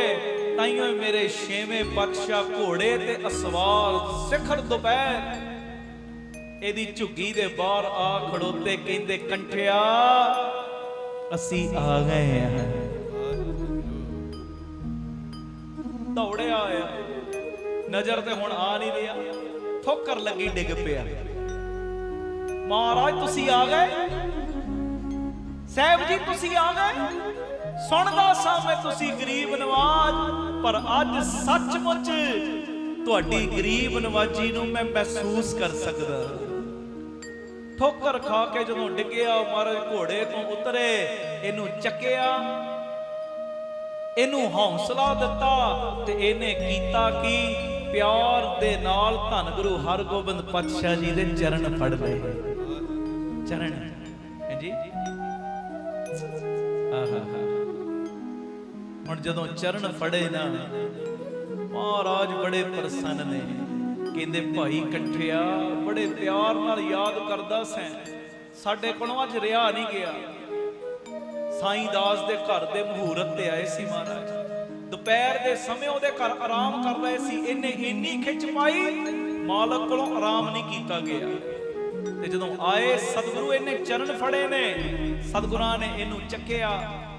[SPEAKER 1] ਤਾਈਓ ਮੇਰੇ ਛੇਵੇਂ ਪਾਤਸ਼ਾਹ ਘੋੜੇ ਤੇ ਅਸਵਾਰ ਸਿਖਰ ਦੁਪਹਿਰ ਇਹਦੀ ਝੁੱਗੀ ਦੇ ਬਾਹਰ ਆ ਖੜੋਤੇ, ਕਹਿੰਦੇ ਕੰਠਿਆ ਅਸੀਂ ਆ ਗਏ ਹਾਂ। ਦੌੜਿਆ ਆਇਆ, ਨਜ਼ਰ ਤੇ ਹੁਣ ਆ ਨਹੀਂ ਰਿਹਾ, ਠੋਕਰ ਲੱਗੀ ਡਿੱਗ ਪਿਆ। ਮਹਾਰਾਜ ਤੁਸੀਂ ਆ ਗਏ, ਸਾਹਿਬ ਜੀ ਤੁਸੀਂ ਆ ਗਏ। ਸੁਣਦਾ ਸਾਂ ਮੈਂ ਤੁਸੀਂ ਗਰੀਬ ਨਵਾਜ, ਪਰ ਅੱਜ ਸੱਚਮੁੱਚ ਤੁਹਾਡੀ ਗਰੀਬ ਨਵਾਜੀ ਨੂੰ ਮੈਂ ਮਹਿਸੂਸ ਕਰ ਸਕਦਾ। ਠੋਕਰ ਖਾ ਕੇ ਜਦੋਂ ਡਿੱਗਿਆ, ਮਹਾਰਾਜ ਘੋੜੇ ਤੋਂ ਉਤਰੇ, ਇਹਨੂੰ ਚੱਕਿਆ, ਇਹਨੂੰ ਹੌਸਲਾ ਦਿੱਤਾ, ਤੇ ਇਹਨੇ ਕੀਤਾ ਕੀ? ਪਿਆਰ ਦੇ ਨਾਲ ਧੰਨ ਗੁਰੂ ਹਰਗੋਬਿੰਦ ਪਾਤਸ਼ਾਹ ਜੀ ਦੇ ਚਰਨ ਫੜ ਲਏ। ਚਰਨ ਹੈ ਜੀ। ਆਹਾ, ਹੁਣ ਜਦੋਂ ਚਰਨ ਫੜੇ ਨਾ, ਮਹਾਰਾਜ ਬੜੇ ਪ੍ਰਸੰਨ ਨੇ। ਕਹਿੰਦੇ ਭਾਈ ਕੰਠਿਆ ਬੜੇ ਪਿਆਰ ਨਾਲ ਯਾਦ ਕਰਦਾ ਸੈਂ, ਸਾਡੇ ਕੋਲੋਂ ਅੱਜ ਰਿਹਾ ਨਹੀਂ ਗਿਆ। ਸਾਈਂ ਦਾਸ ਦੇ ਘਰ ਦੇ ਮਹੂਰਤ ਤੇ ਆਏ ਸੀ ਮਹਾਰਾਜ, ਦੁਪਹਿਰ ਦੇ ਸਮੇਂ ਉਹਦੇ ਘਰ ਆਰਾਮ ਕਰ ਰਹੇ ਸੀ। ਇਹਨੇ ਇੰਨੀ ਖਿੱਚ ਪਾਈ, ਮਾਲਕ ਕੋਲੋਂ ਆਰਾਮ ਨਹੀਂ ਕੀਤਾ ਗਿਆ। ਤੇ ਜਦੋਂ ਆਏ ਸਤਿਗੁਰੂ, ਇਹਨੇ ਚਰਨ ਫੜੇ ਨੇ, ਸਤਿਗੁਰਾਂ ਨੇ ਇਹਨੂੰ ਚੱਕਿਆ,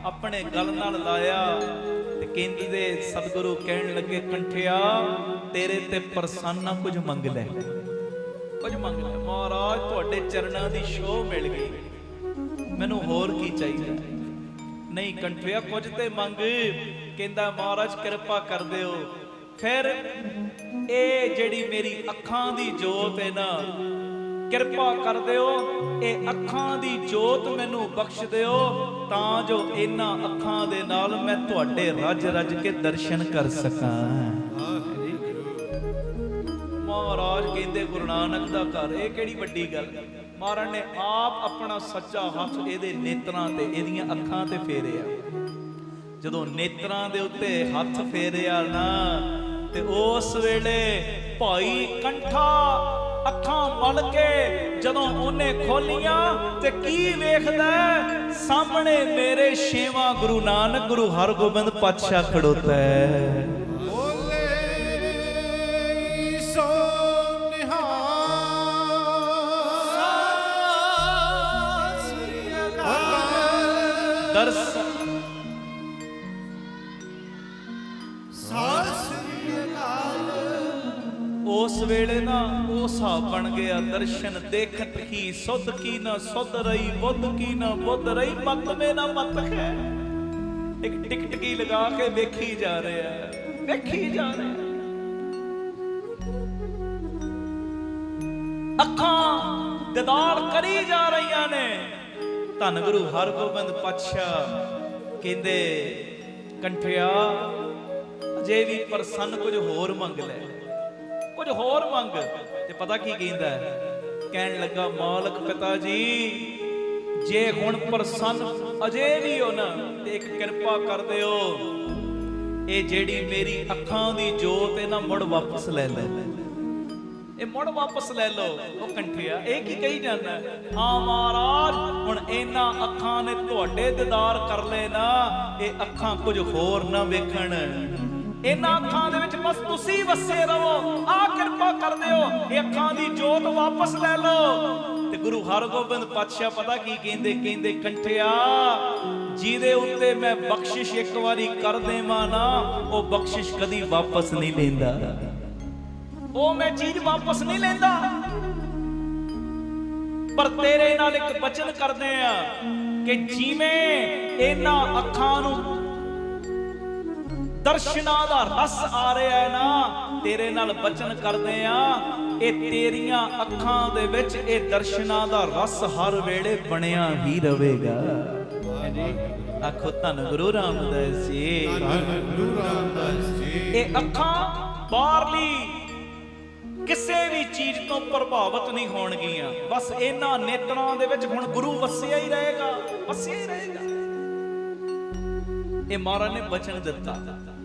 [SPEAKER 1] ਆਪਣੇ ਗਲ ਨਾਲ ਲਾਇਆ, ਤੇ ਕਹਿੰਦੇ ਸਤਿਗੁਰੂ ਕਹਿਣ ਲੱਗੇ ਕੰਠਿਆ ਤੇਰੇ ਤੇ ਪ੍ਰਸੰਨ, ਕੁਝ ਮੰਗ ਲੈ, ਕੁਝ ਮੰਗ ਲੈ। ਮਹਾਰਾਜ ਤੁਹਾਡੇ ਚਰਨਾਂ ਦੀ ਛੋਹ ਮਿਲ ਗਈ, ਮੈਨੂੰ ਹੋਰ ਕੀ ਚਾਹੀਦਾ? ਨਹੀਂ ਕੰਠਿਆ ਕੁਝ ਤੇ ਮੰਗ। ਕਹਿੰਦਾ ਮਹਾਰਾਜ ਕਿਰਪਾ ਕਰ ਦਿਓ, ਫਿਰ ਇਹ ਜਿਹੜੀ ਮੇਰੀ ਅੱਖਾਂ ਦੀ ਜੋਤ ਹੈ ਨਾ, ਕਿਰਪਾ ਕਰ ਦਿਓ, ਇਹ ਅੱਖਾਂ ਦੀ ਜੋਤ ਮੈਨੂੰ ਬਖਸ਼ ਦਿਓ, ਤਾਂ ਜੋ ਇਹਨਾਂ ਅੱਖਾਂ ਦੇ ਨਾਲ ਮੈਂ ਤੁਹਾਡੇ ਰੱਜ ਰੱਜ ਕੇ ਦਰਸ਼ਨ ਕਰ ਸਕਾਂ। ਮਹਾਰਾਜ ਕਹਿੰਦੇ ਗੁਰੂ ਨਾਨਕ ਦਾ ਘਰ, ਇਹ ਕਿਹੜੀ ਵੱਡੀ ਗੱਲ। ਮਹਾਰਾਜ ਨੇ ਆਪ ਆਪਣਾ ਸੱਚਾ ਹੱਥ ਇਹਦੇ ਨੇਤਰਾਂ ਤੇ, ਇਹਦੀਆਂ ਅੱਖਾਂ ਤੇ ਫੇਰਿਆ। ਜਦੋਂ ਨੇਤਰਾਂ ਦੇ ਉੱਤੇ ਹੱਥ ਫੇਰਿਆ ਨਾ, ਤੇ ਉਸ ਵੇਲੇ ਭਾਈ ਕੰਠਾ ਅੱਖਾਂ ਮਲ ਕੇ ਜਦੋਂ ਉਹਨੇ ਖੋਲੀਆਂ, ਤੇ ਕੀ ਵੇਖਦਾ? ਸਾਹਮਣੇ ਮੇਰੇ ਛੇਵਾਂ ਗੁਰੂ ਨਾਨਕ ਗੁਰੂ ਹਰਗੋਬਿੰਦ ਪਾਤਸ਼ਾਹ ਖੜੋਤਾ ਹੈ। ਉਸ ਵੇਲੇ ਨਾ ਉਹ ਹਿਸਾਬ ਬਣ ਗਿਆ, ਦਰਸ਼ਨ ਦੇਖਤ ਹੀ ਸੁਧ ਕੀ ਨਾ ਸੁਧ ਰਹੀ, ਬੁੱਧ ਕੀ ਨਾ ਬੁੱਧ ਰਹੀ, ਮਤ ਮੇ ਨਾ ਮਤ ਹੈ। ਇੱਕ ਟਿਕਟਕੀ ਲਗਾ ਕੇ ਵੇਖੀ ਜਾ ਰਿਹਾ, ਵੇਖੀ ਜਾ ਰਿਹਾ। ਅੱਖਾਂ ਦੀਦਾਰ ਕਰੀ ਜਾ ਰਹੀਆਂ ਨੇ। ਧੰਨ ਗੁਰੂ ਹਰਗੋਬਿੰਦ ਪਾਤਸ਼ਾਹ ਕਹਿੰਦੇ ਕੰਠਿਆ ਅਜੇ ਵੀ ਪ੍ਰਸੰਨ, ਕੁਝ ਹੋਰ ਮੰਗ ਲੈ, ਕੁਝ ਹੋਰ ਮੰਗ। ਤੇ ਪਤਾ ਕੀ ਕਹਿੰਦਾ? ਕਹਿਣ ਲੱਗਾ ਮਾਲਕ ਪਿਤਾ ਜੀ, ਜੇ ਹੁਣ ਪ੍ਰਸੰਨ ਅਜੇ ਵੀ ਹੋ ਨਾ, ਤੇ ਇੱਕ ਕਿਰਪਾ ਕਰ ਦਿਓ, ਇਹ ਜਿਹੜੀ ਮੇਰੀ ਅੱਖਾਂ ਦੀ ਜੋਤ ਹੈ ਨਾ, ਮੁੜ ਵਾਪਸ ਲੈ ਲੈ, ਇਹ ਮੁੜ ਵਾਪਸ ਲੈ ਲਓ। ਉਹ ਕੰਠਿਆ ਇਹ ਕੀ ਕਹੀ ਜਾਂਦਾ? ਹਾਂ ਮਹਾਰਾਜ, ਹੁਣ ਇਹਨਾਂ ਅੱਖਾਂ ਨੇ ਤੁਹਾਡੇ ਦੀਦਾਰ ਕਰ ਲਏ ਨਾ, ਇਹ ਅੱਖਾਂ ਕੁਝ ਹੋਰ ਨਾ ਵੇਖਣ, ਇਹਨਾਂ ਅੱਖਾਂ ਦੇ ਵਿੱਚ ਬਸ ਤੁਸੀਂ ਵਸੇ ਰਹੋ। ਆ ਕਿਰਪਾ ਕਰ ਦਿਓ, ਇਹ ਅੱਖਾਂ ਦੀ ਜੋਤ ਵਾਪਸ ਲੈ ਲਓ। ਤੇ ਗੁਰੂ ਹਰਗੋਬਿੰਦ ਪਾਤਸ਼ਾਹ ਪਤਾ ਕੀ ਕਹਿੰਦੇ? ਕਹਿੰਦੇ ਕੰਠਿਆ ਜਿਹਦੇ ਉੱਤੇ ਮੈਂ ਬਖਸ਼ਿਸ਼ ਇੱਕ ਵਾਰੀ ਕਰ ਦੇਵਾਂ ਨਾ, ਉਹ ਬਖਸ਼ਿਸ਼ ਕਦੀ ਵਾਪਸ ਨਹੀਂ ਲੈਂਦਾ, ਉਹ ਮੈਂ ਚੀਜ਼ ਵਾਪਸ ਨਹੀਂ ਲੈਂਦਾ। ਪਰ ਤੇਰੇ ਨਾਲ ਇੱਕ ਬਚਨ ਕਰਦੇ ਆ ਕਿ ਜਿਵੇਂ ਇਹਨਾਂ ਅੱਖਾਂ ਨੂੰ ਦਰਸ਼ਨਾਂ ਦਾ ਰਸ ਆ ਰਿਹਾ ਹੈ ਨਾ, ਤੇਰੇ ਨਾਲ ਬਚਨ ਕਰਦੇ ਆ ਇਹ ਤੇਰੀਆਂ ਅੱਖਾਂ ਦੇ ਵਿੱਚ ਇਹ ਦਰਸ਼ਨਾਂ ਦਾ ਰਸ ਹਰ ਵੇਲੇ ਬਣਿਆ ਹੀ ਰਵੇਗਾ। ਆਖੋ ਧੰਨ ਗੁਰੂ ਰਾਮਦਾਸ ਜੀ,
[SPEAKER 2] ਧੰਨ ਗੁਰੂ ਰਾਮਦਾਸ ਜੀ।
[SPEAKER 1] ਇਹ ਅੱਖਾਂ ਬਾਹਰਲੀ ਕਿਸੇ ਵੀ ਚੀਜ਼ ਤੋਂ ਪ੍ਰਭਾਵਿਤ ਨਹੀਂ ਹੋਣਗੀਆਂ, ਬਸ ਇਹਨਾਂ ਨੇਤਰਾਂ ਦੇ ਵਿੱਚ ਹੁਣ ਗੁਰੂ ਵਸਿਆ ਹੀ ਰਹੇਗਾ, ਵਸਿਆ ਹੀ ਰਹੇਗਾ। ਇਹ ਮਹਾਰਾਜ ਨੇ ਬਚਨ ਦਿੱਤਾ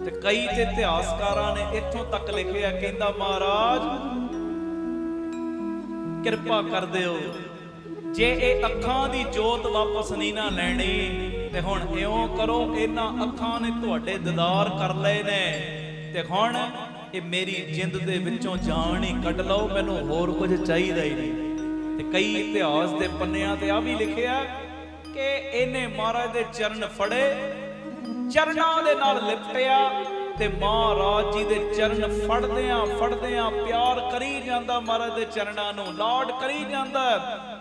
[SPEAKER 1] ਤੇ ਕਈ ਤੇ ਇਤਿਹਾਸਕਾਰਾਂ ਨੇ ਇੱਥੋਂ ਤੱਕ ਲਿਖਿਆ, ਕਹਿੰਦਾ ਮਹਾਰਾਜ ਕਿਰਪਾ ਕਰ ਦਿਓ, ਜੇ ਇਹ ਅੱਖਾਂ ਦੀ ਜੋਤ ਵਾਪਸ ਨਹੀਂ ਨਾ ਲੈਣੀ ਤੇ ਹੁਣ ਇਉਂ ਕਰੋ, ਇਹਨਾਂ ਅੱਖਾਂ ਨੇ ਤੁਹਾਡੇ ਦੀਦਾਰ ਕਰ ਲਏ ਨੇ ਤੇ ਹੁਣ ਇਹ ਮੇਰੀ ਜਿੰਦ ਦੇ ਵਿੱਚੋਂ ਜਾਨ ਹੀ ਕੱਢ ਲਓ, ਮੈਨੂੰ ਹੋਰ ਕੁਝ ਚਾਹੀਦਾ ਹੀ ਨਹੀਂ। ਤੇ ਕਈ ਇਤਿਹਾਸ ਦੇ ਪੰਨਿਆਂ ਤੇ ਆ ਵੀ ਲਿਖਿਆ ਕਿ ਇਹਨੇ ਮਹਾਰਾਜ ਦੇ ਚਰਨ ਫੜੇ, ਚਰਨਾਂ ਦੇ ਨਾਲ ਲਿਪਟਿਆ ਤੇ ਮਹਾਰਾਜ ਜੀ ਦੇ ਚਰਨ ਫੜਦਿਆਂ ਪਿਆਰ ਕਰੀ ਜਾਂਦਾ, ਮਹਾਰਾਜ ਦੇ ਚਰਨਾਂ ਨੂੰ ਲਾਡ ਕਰੀ ਜਾਂਦਾ।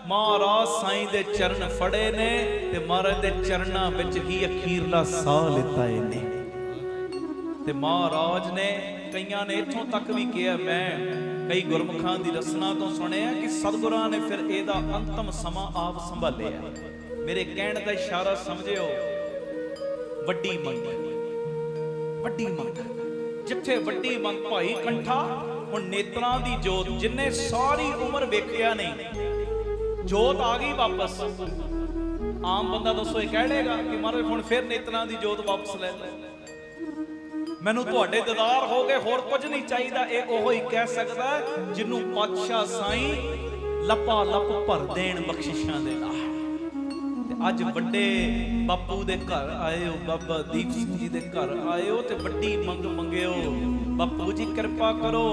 [SPEAKER 1] ਮਹਾਰਾਜ ਸਾਈਂ ਦੇ ਚਰਨ ਫੜੇ ਨੇ ਤੇ ਮਹਾਰਾਜ ਦੇ ਚਰਨਾਂ ਵਿੱਚ ਹੀ ਅਖੀਰਲਾ ਸਾਹ ਲਿੱਤਾ ਇਹਨੇ। ਤੇ ਮਹਾਰਾਜ ਨੇ ਕਈਆਂ ਨੇ ਇੱਥੋਂ ਤੱਕ ਵੀ ਕਿਹਾ, ਮੈਂ ਕਈ ਗੁਰਮੁਖਾਂ ਦੀ ਰਸਨਾ ਤੋਂ ਸੁਣਿਆ ਕਿ ਸਤਿਗੁਰਾਂ ਨੇ ਫਿਰ ਇਹਦਾ ਅੰਤਮ ਸਮਾਂ ਆਪ ਸੰਭਾਲਿਆ। ਮੇਰੇ ਕਹਿਣ ਦਾ ਇਸ਼ਾਰਾ ਸਮਝਿਓ, ਵੱਡੀ ਮੰਗ, ਵੱਡੀ ਮੰਗ, ਜਿੱਥੇ ਵੱਡੀ ਮੰਗ ਭਾਈ ਕੰਠਾ ਹੁਣ ਨੇਤਰਾਂ ਦੀ ਜੋਤ, ਜਿੰਨੇ ਸਾਰੀ ਉਮਰ ਵੇਖਿਆ ਨਹੀਂ, ਜੋਤ ਆ ਗਈ ਵਾਪਸ। ਆਮ ਬੰਦਾ ਦੱਸੋ ਇਹ ਕਹਿ ਲੇਗਾ ਕਿ ਮਹਾਰਾਜ ਹੁਣ ਫਿਰ ਨੇਤਰਾਂ ਦੀ ਜੋਤ ਵਾਪਸ ਲੈ ਲੈ, ਮੈਨੂੰ ਤੁਹਾਡੇ ਦੀਦਾਰ ਹੋ ਗਏ, ਹੋਰ ਕੁਝ ਨਹੀਂ ਚਾਹੀਦਾ। ਇਹ ਉਹੋ ਹੀ ਕਹਿ ਸਕਦਾ ਜਿਹਨੂੰ ਪਾਤਸ਼ਾਹ ਸਾਈਂ ਲੱਪਾ ਲੱਪ ਭਰ ਦੇਣ ਬਖਸ਼ਿਸ਼ਾਂ ਦੇ ਨਾਲ। ਤੇ ਅੱਜ ਵੱਡੇ ਬਾਪੂ ਦੇ ਘਰ ਆਏ ਹੋ, ਬਾਬਾ ਦੀਪ ਸਿੰਘ ਜੀ ਦੇ ਘਰ ਆਏ ਹੋ ਤੇ ਵੱਡੀ ਮੰਗ ਮੰਗਿਓ, ਬਾਪੂ ਜੀ ਕਿਰਪਾ ਕਰੋ,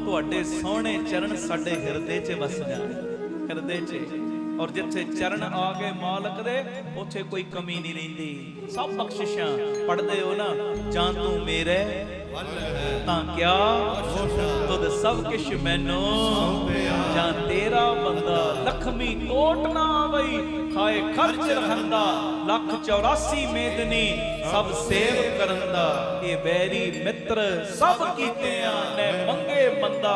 [SPEAKER 1] ਤੁਹਾਡੇ ਸੋਹਣੇ ਚਰਨ ਸਾਡੇ ਹਿਰਦੇ 'ਚ ਵਸ ਜਾਣ, ਹਿਰਦੇ 'ਚ। ਔਰ ਜਿੱਥੇ ਚਰਨ ਆ ਗਏ ਮਾਲਕ ਦੇ, ਉੱਥੇ ਕੋਈ ਕਮੀ ਨਹੀਂ ਰਹਿੰਦੀ, ਸਭ ਬਖਸ਼ਿਸ਼ਾਂ। ਪੜਦੇ ਹੋ ਨਾ, ਜਾਂ ਤੂੰ ਮੇਰੇ ਤਾਂ ਕਿਆ ਤੁਧ ਸਭ ਕਿਛ ਮੈਨੂੰ, ਜਾਂ ਤੇਰਾ ਬੰਦਾ ਲਖਮੀ ਕੋਟ ਨਾ ਆਵਈ, ਖਾਏ ਖਰਚ ਰਖੰਦਾ, ਲੱਖ 84 ਮੇਦਨੀ ਸਭ ਸੇਵ ਕਰਨ ਦਾ। ਇਹ ਵੈਰੀ ਮਿੱਤਰ ਸਭ ਕੀਤਿਆਂ ਨੇ ਮੰਗੇ ਮੰਦਾ,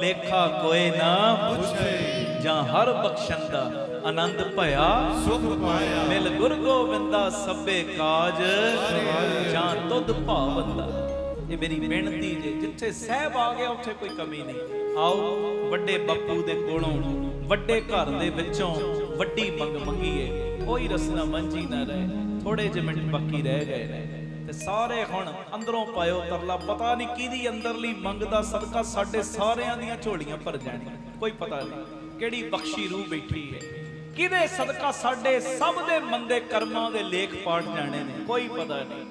[SPEAKER 1] ਲੇਖਾ ਕੋਏ ਨਾ ਪੁੱਛੇ, ਜਾਂ ਹਰ ਬਖਸ਼ੰਦਾ ਆਨੰਦ ਭਇਆ ਸੁਖ ਪਾਇਆ, ਮਿਲ ਗੁਰ ਗੋਬਿੰਦਾ ਸਭੇ ਕਾਜ, ਜਾਂ ਤੁਧ ਭਾਵੰਦਾ। ਇਹ ਮੇਰੀ ਬੇਨਤੀ ਜੇ, ਜਿੱਥੇ ਸਹਿਬ ਆ ਗਿਆ ਉੱਥੇ ਕੋਈ ਕਮੀ ਨਹੀਂ। ਆਓ ਵੱਡੇ ਬਾਪੂ ਦੇ ਕੋਲੋਂ, ਵੱਡੇ ਘਰ ਦੇ ਵਿੱਚੋਂ ਵੱਡੀ ਮੰਗ ਮੰਗੀਏ। ਕੋਈ ਰਸਨਾ ਮੰਝੀ ਨਾ ਰਹੇ, ਥੋੜੇ ਜਿਹੇ ਮਿੰਟ ਬਾਕੀ ਰਹਿ ਗਏ ਨੇ ਤੇ ਸਾਰੇ ਹੁਣ ਅੰਦਰੋਂ ਪਾਇਓ ਤਰਲਾ। ਪਤਾ ਨਹੀਂ ਕਿਹਦੀ ਅੰਦਰਲੀ ਮੰਗ ਦਾ ਸਦਕਾ ਸਾਡੇ ਸਾਰਿਆਂ ਦੀਆਂ ਝੋਲੀਆਂ ਭਰ ਜਾਣੀਆਂ, ਕੋਈ ਪਤਾ ਨਹੀਂ ਕਿਹੜੀ ਬਖਸ਼ੀ ਰੂਹ ਬੈਠੀ ਹੈ, ਕਿਹਦੇ ਸਦਕਾ ਸਾਡੇ ਸਭ ਦੇ ਮੰਦੇ ਕਰਮਾਂ ਦੇ ਲੇਖ ਪਾਟ ਜਾਣੇ ਨੇ, ਕੋਈ ਪਤਾ ਨਹੀਂ।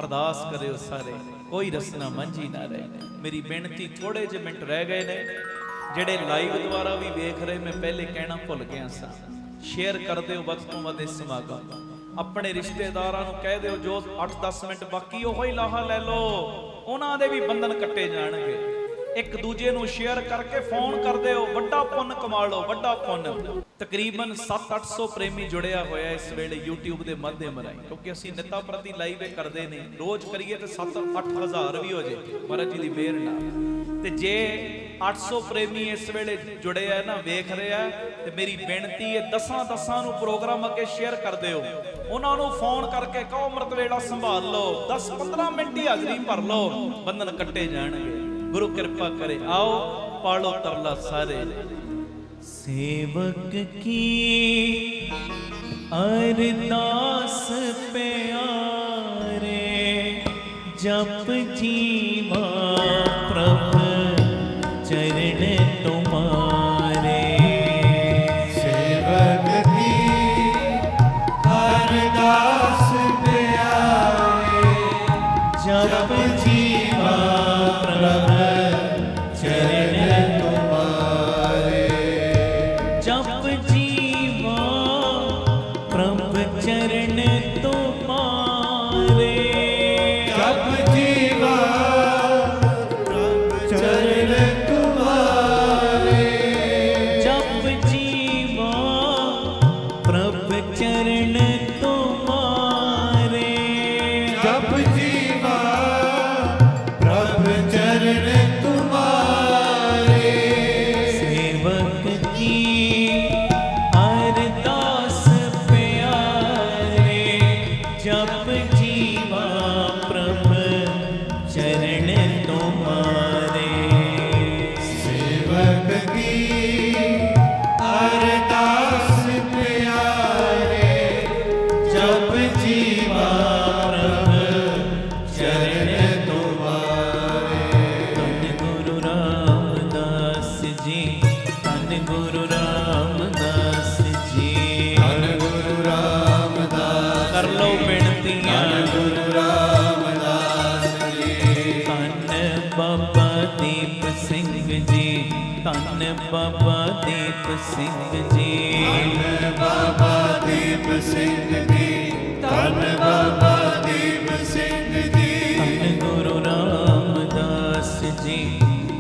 [SPEAKER 1] ਅਰਦਾਸ ਕਰਿਓ ਸਾਰੇ, ਕੋਈ ਰਸਨਾ ਮੰਝੀ ਨਾ ਰਹੇ। ਮੇਰੀ ਬੇਨਤੀ, ਥੋੜੇ ਜਿਹੇ ਮਿੰਟ ਰਹਿ ਗਏ ਨੇ, ਜਿਹੜੇ ਲਾਈਵ ਦੁਆਰਾ ਵੀ ਵੇਖ ਰਹੇ, ਮੈਂ ਪਹਿਲੇ ਕਹਿਣਾ ਭੁੱਲ ਗਿਆ ਸਾਂ, ਸ਼ੇਅਰ ਕਰ ਦਿਓ ਵੱਧ ਤੋਂ ਵੱਧ ਇਸ ਸਮਾਗਮ। ਆਪਣੇ ਰਿਸ਼ਤੇਦਾਰਾਂ ਨੂੰ ਕਹਿ ਦਿਓ, ਜੋ 8-10 ਮਿੰਟ ਬਾਕੀ ਉਹੀ ਲਾਹਾ ਲੈ ਲਓ, ਉਹਨਾਂ ਦੇ ਵੀ ਬੰਧਨ ਕੱਟੇ ਜਾਣਗੇ। ਇੱਕ ਦੂਜੇ ਨੂੰ ਸ਼ੇਅਰ ਕਰਕੇ ਫੋਨ ਕਰ ਦਿਓ, ਵੱਡਾ ਪੁੰਨ ਕਮਾ ਲਓ, ਵੱਡਾ ਪੁੰਨ। ਤਕਰੀਬਨ 700-800 ਪ੍ਰੇਮੀ ਜੁੜਿਆ ਹੋਇਆ ਇਸ ਵੇਲੇ YouTube ਦੇ ਮਾਧਿਅਮ ਰਾਹੀਂ, ਕਿਉਂਕਿ ਅਸੀਂ ਨਿਤਾ ਪ੍ਰਤੀ ਲਾਈਵ ਕਰਦੇ ਨੇ, ਰੋਜ਼ ਕਰੀਏ ਤੇ 7-8 ਹਜ਼ਾਰ ਵੀ ਹੋ ਜੇ ਮਹਾਰਾਜ ਜੀ ਦੀ ਮਿਹਰ ਨਾਲ। ਤੇ ਜੇ 800 ਪ੍ਰੇਮੀ ਇਸ ਵੇਲੇ ਜੁੜੇ ਆ ਨਾ, ਵੇਖ ਰਿਹਾ, ਤੇ ਮੇਰੀ ਬੇਨਤੀ ਹੈ 10 ਨੂੰ ਪ੍ਰੋਗਰਾਮ ਅੱਗੇ ਸ਼ੇਅਰ ਕਰ ਦਿਓ, ਉਹਨਾਂ ਨੂੰ ਫੋਨ ਕਰਕੇ ਕਹੋ ਅੰਮ੍ਰਿਤ ਵੇਲਾ ਸੰਭਾਲ ਲਓ, 10-15 ਮਿੰਟ ਹੀ ਹਾਜ਼ਰੀ ਭਰ ਲਓ, ਬੰਧਨ ਕੱਟੇ ਜਾਣਗੇ। ਗੁਰੂ ਕਿਰਪਾ ਕਰੇ। ਆਓ ਪਾਲੋ ਤਰਲਾ ਸਾਰੇ। ਸੇਵਕ ਕੀ ਅਰਦਾਸ ਪਿਆਰੇ, ਜਪ ਜੀਵਾ ਪ੍ਰਭ ਚਰਨ ਤੁਮਾਰੇ।
[SPEAKER 2] ਸੇਵਕ ਕੀ ਅਰਦਾਸ ਪਿਆਰੇ,
[SPEAKER 1] ਜਪ ਜੀਵਾ ਪ੍ਰਭ ਚਰਨ ਤੁਮਾਰੇ। ਜਪ ਜੀਵਾ ਪ੍ਰਭ ਚਰਨ ਤੁਮਾਰੇ।
[SPEAKER 2] ਜਪ ਜੀਵਾ ਪ੍ਰਭ ਚਰਨ ਤੁਮਾਰੇ।
[SPEAKER 1] ਜਪ ਜੀਵਾ ਪ੍ਰਭ ਚਰਨ ਤੁਮਾਰੇ।
[SPEAKER 2] ਜਪ ਜੀਵਾ ਪ੍ਰਭ ਚਰਨ ਤੁਮਾਰੇ।
[SPEAKER 1] ਧੰਨ ਬਾਬਾ ਦੀਪ ਸਿੰਘ ਜੀ।
[SPEAKER 2] ਧੰਨ ਬਾਬਾ ਦੀਪ ਸਿੰਘ ਜੀ, ਧੰਨ ਬਾਬਾ ਦੀਪ ਸਿੰਘ ਜੀ।
[SPEAKER 1] ਧੰਨ ਗੁਰੂ ਰਾਮਦਾਸ ਜੀ,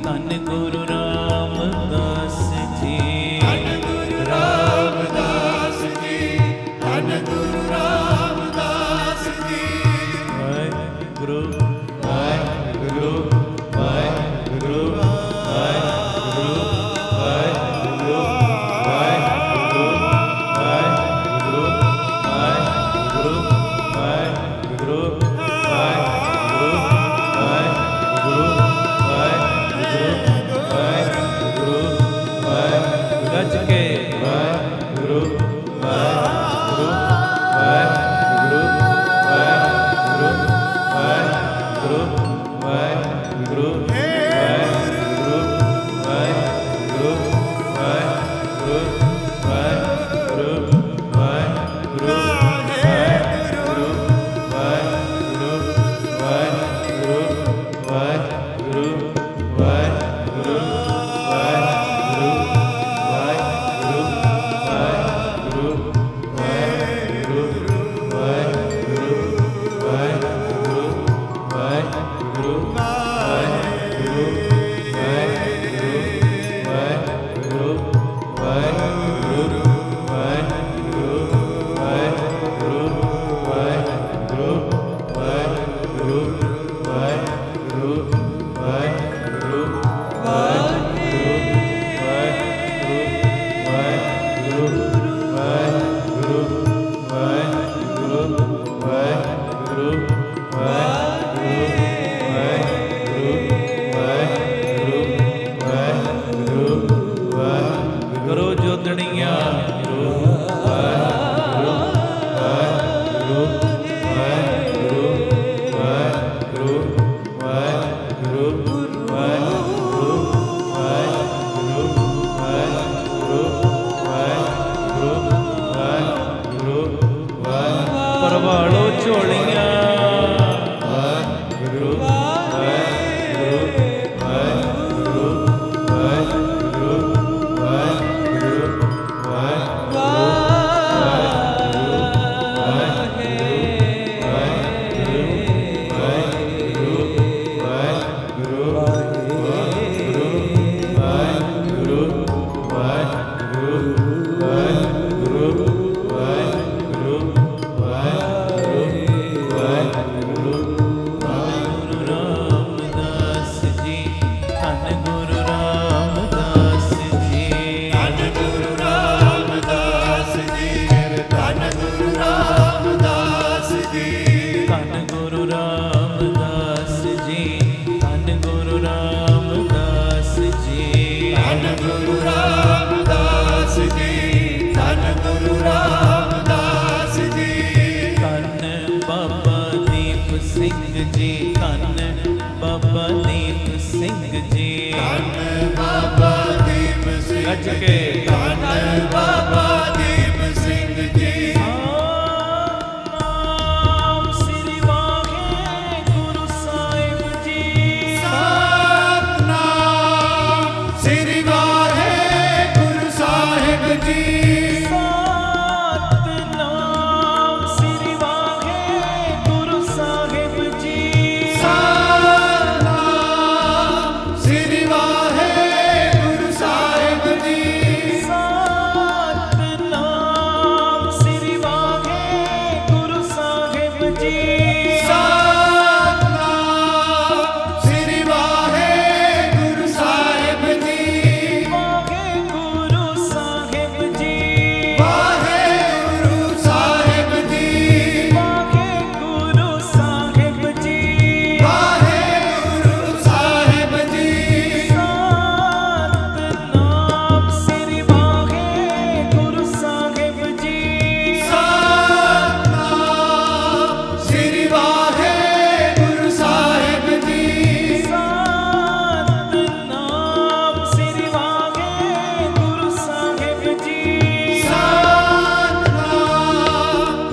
[SPEAKER 1] ਧੰਨ ਗੁਰੂ ਰਾਮਦਾਸ ਜੀ।
[SPEAKER 2] ਧੰਨ ਗੁਰੂ ਰਾਮਦਾਸ ਜੀ, ਧੰਨ ਗੁਰੂ ਰਾਮਦਾਸ ਜੀ।
[SPEAKER 1] ਵਾਹਿਗੁਰੂ
[SPEAKER 2] ਵਾਹਿਗੁਰੂ ਵਾਹਿਗੁਰੂ
[SPEAKER 1] ਵਾਹਿਗੁਰੂ ਵਾਹਿਗੁਰੂ ਵਾਹਿਗੁਰੂ ਵਾਹਿਗੁਰੂ ਵਾਹਿਗੁਰੂ ਵਾਹਿਗੁਰੂ ਵਾਹਿਗੁਰੂ ਵਾਹਿਗੁਰੂ ਵਾਹਿਗੁਰੂ ਵਾਹਿਗੁਰੂ ਗੱਜ ਕੇ ਵਾਹਿਗੁਰੂ ਵਾਹਿਗੁਰੂ ਵਾਹਿਗੁਰੂ ਵਾਹਿਗੁਰੂ ਵਾਹਿਗੁਰੂ ਵਾਹਿਗੁਰੂ ਵਾਹਿਗੁਰੂ ਕਰੋ ਜੋਦੜੀਆਂ ਪਰਵਾਲੋ ਝੋਲੀਆਂ ਕੇ
[SPEAKER 2] ਧੰਨ ਬਾਬਾ ਦੀਪ ਸਿੰਘ ਜੀ।
[SPEAKER 1] ਨਾਮ ਸ੍ਰੀ ਵਾਹਿਗੁਰੂ ਸਾਹਿਬ ਜੀ।
[SPEAKER 2] ਸਤਿਨਾਮ ਸ੍ਰੀ ਵਾਹਿਗੁਰੂ ਸਾਹਿਬ ਜੀ।
[SPEAKER 1] ਸਤਿਨਾਮ ਸ੍ਰੀ ਵਾਹਿਗੁਰੂ ਸਾਹਿਬ ਜੀ।
[SPEAKER 2] ਸਤਿਨਾਮ ਸ੍ਰੀ ਵਾਹਿਗੁਰੂ ਸਾਹਿਬ ਜੀ।
[SPEAKER 1] ਸਤਿਨਾਮ ਸ੍ਰੀ ਵਾਹਿਗੁਰੂ ਸਾਹਿਬ ਜੀ।
[SPEAKER 2] ਸਤਿਨਾਮ ਸ੍ਰੀ ਵਾਹਿਗੁਰੂ ਸਾਹਿਬ ਜੀ।
[SPEAKER 1] ਵਾਹਿਗੁਰੂ ਸਾਹਿਬ ਜੀ।
[SPEAKER 2] ਵਾਹਿਗੁਰੂ ਸਾਹਿਬ ਜੀ।
[SPEAKER 1] ਵਾਹਿਗੁਰੂ ਸਾਹਿਬ ਜੀ।
[SPEAKER 2] ਵਾਹਿਗੁਰੂ ਸਾਹਿਬ ਜੀ।
[SPEAKER 1] ਸਤਿਨਾਮ ਸ੍ਰੀ ਵਾਹਿਗੁਰੂ ਸਾਹਿਬ ਜੀ।
[SPEAKER 2] ਸਤਿਨਾਮ ਸ੍ਰੀ ਵਾਹਿਗੁਰੂ ਸਾਹਿਬ ਜੀ।
[SPEAKER 1] ਸਤਿਨਾਮ ਸ੍ਰੀ ਵਾਹਿਗੁਰੂ ਸਾਹਿਬ ਜੀ।
[SPEAKER 2] ਸਤਿਨਾਮ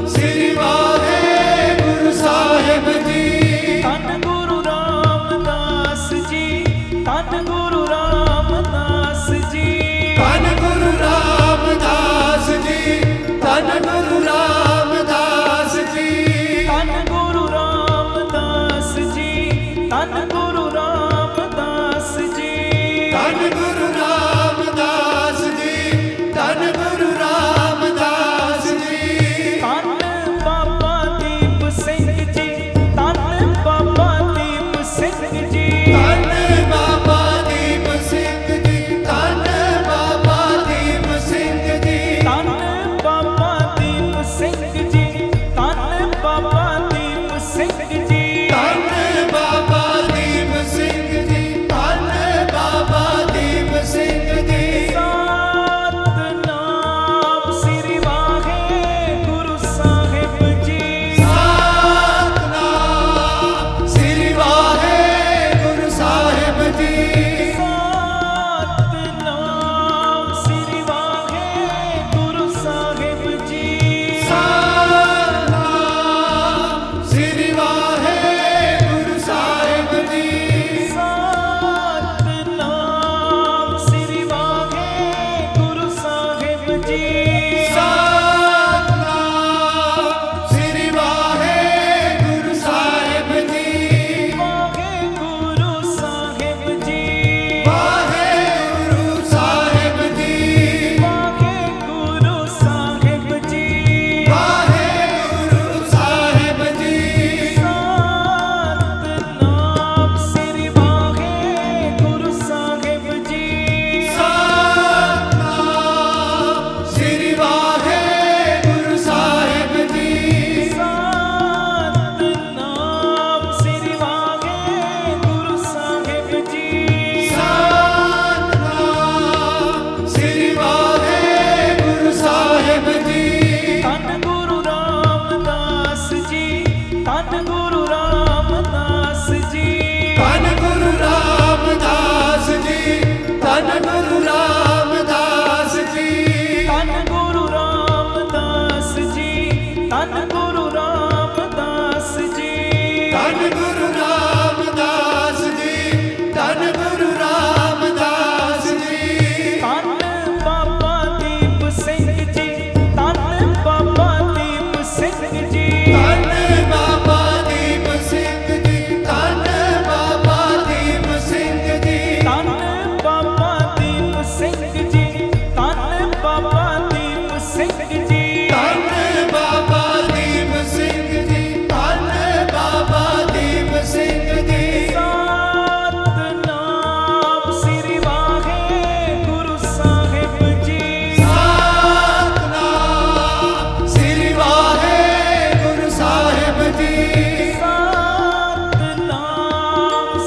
[SPEAKER 2] ਸ੍ਰੀ ਵਾਹਿਗੁਰੂ ਸਾਹਿਬ ਜੀ।
[SPEAKER 1] ਧੰਨ ਗੁਰੂ ਰਾਮਦਾਸ ਜੀ। ਧੰਨ ਗੁਰੂ ਰਾਮਦਾਸ
[SPEAKER 2] ਧੰਨ ਗੁਰੂ ਰਾਮਦਾਸ ਜੀ, ਧੰਨ ਗੁਰੂ ਰਾਮਦਾਸ ਜੀ।
[SPEAKER 1] ਧੰਨ ਬਾਬਾ ਦੀਪ ਸਿੰਘ ਜੀ, ਧੰਨ ਬਾਬਾ ਦੀਪ ਸਿੰਘ ਜੀ,
[SPEAKER 2] ਧੰਨ ਬਾਬਾ ਦੀਪ ਸਿੰਘ ਜੀ, ਧੰਨ ਬਾਬਾ ਦੀਪ ਸਿੰਘ ਜੀ।
[SPEAKER 1] ਧੰਨ ਬਾਬਾ ਦੀਪ ਸਿੰਘ ਜੀ, ਧੰਨ ਬਾਬਾ ਦੀਪ ਸਿੰਘ ਜੀ।
[SPEAKER 2] ਧੰਨ ਬਾਬਾ ਦੀਪ ਸਿੰਘ ਜੀ, ਧੰਨ ਬਾਬਾ ਦੀਪ ਸਿੰਘ ਜੀ।
[SPEAKER 1] ਸਤਿਨਾਮ ਸ੍ਰੀ ਵਾਹਿਗੁਰੂ ਸਾਹਿਬ ਜੀ।
[SPEAKER 2] ਸਤਿਨਾਮ ਸ੍ਰੀ ਵਾਹਿਗੁਰੂ ਸਾਹਿਬ ਜੀ।
[SPEAKER 1] ਸਤਿਨਾਮ ਸ੍ਰੀ ਵਾਹਿਗੁਰੂ ਸਾਹਿਬ ਜੀ।
[SPEAKER 2] ਸਤਿਨਾਮ ਸ੍ਰੀ ਵਾਹਿਗੁਰੂ ਸਾਹਿਬ ਜੀ।
[SPEAKER 1] ਸਤਿਨਾਮ ਸ੍ਰੀ ਵਾਹਿਗੁਰੂ ਸਾਹਿਬ ਜੀ।
[SPEAKER 2] ਸਤਿਨਾਮ ਸ੍ਰੀ ਵਾਹਿਗੁਰੂ ਸਾਹਿਬ ਜੀ।
[SPEAKER 1] ਵਾਹਿਗੁਰੂ ਸਾਹਿਬ ਜੀ।
[SPEAKER 2] ਵਾਹਿਗੁਰੂ ਸਾਹਿਬ ਜੀ।
[SPEAKER 1] ਵਾਹਿਗੁਰੂ ਸਾਹਿਬ ਜੀ।
[SPEAKER 2] ਵਾਹਿਗੁਰੂ ਸਾਹਿਬ ਜੀ।
[SPEAKER 1] ਸਤਿਨਾਮ ਸ੍ਰੀ ਵਾਹਿਗੁਰੂ ਸਾਹਿਬ ਜੀ।
[SPEAKER 2] ਸਤਿਨਾਮ ਸ੍ਰੀ ਵਾਹਿਗੁਰੂ ਸਾਹਿਬ ਜੀ।
[SPEAKER 1] ਸਤਿਨਾਮ ਸ੍ਰੀ ਵਾਹਿਗੁਰੂ ਸਾਹਿਬ ਜੀ।
[SPEAKER 2] ਸਤਿਨਾਮ ਸ੍ਰੀ ਵਾਹਿਗੁਰੂ ਸਾਹਿਬ ਜੀ।
[SPEAKER 1] ਧੰਨ ਗੁਰੂ ਰਾਮਦਾਸ ਜੀ, ਧੰਨ ਗੁਰੂ ਰਾਮਦਾਸ ਜੀ।
[SPEAKER 2] ਧੰਨ ਗੁਰੂ ਰਾਮਦਾਸ ਜੀ, ਧੰਨ ਗੁਰੂ ਰਾਮਦਾਸ ਜੀ।
[SPEAKER 1] ਧੰਨ ਗੁਰੂ ਰਾਮਦਾਸ ਜੀ, ਧੰਨ ਗੁਰੂ ਰਾਮਦਾਸ ਜੀ।
[SPEAKER 2] ਧੰਨ ਗੁਰੂ ਰਾਮਦਾਸ ਜੀ, ਧੰਨ ਗੁਰੂ ਰਾਮਦਾਸ ਜੀ।
[SPEAKER 1] ਧੰਨ ਬਾਬਾ ਦੀਪ ਸਿੰਘ ਜੀ, ਧੰਨ ਬਾਬਾ ਦੀਪ ਸਿੰਘ ਜੀ।
[SPEAKER 2] ਧੰਨ ਬਾਬਾ ਦੀਪ ਸਿੰਘ ਜੀ, ਧੰਨ ਬਾਬਾ ਦੀਪ ਸਿੰਘ ਜੀ।
[SPEAKER 1] ਧੰਨ ਬਾਬਾ ਦੀਪ ਸਿੰਘ ਜੀ, ਧੰਨ ਬਾਬਾ ਦੀਪ ਸਿੰਘ ਜੀ।
[SPEAKER 2] ਧੰਨ ਬਾਬਾ ਦੀਪ ਸਿੰਘ ਜੀ, ਧੰਨ ਬਾਬਾ ਦੀਪ ਸਿੰਘ ਜੀ।
[SPEAKER 1] ਸਤਿਨਾਮ ਸ੍ਰੀ ਵਾਹਿਗੁਰੂ ਸਾਹਿਬ ਜੀ।
[SPEAKER 2] ਸਤਿਨਾਮ ਸ੍ਰੀ ਵਾਹਿਗੁਰੂ ਸਾਹਿਬ ਜੀ।
[SPEAKER 1] ਸਤਿਨਾਮ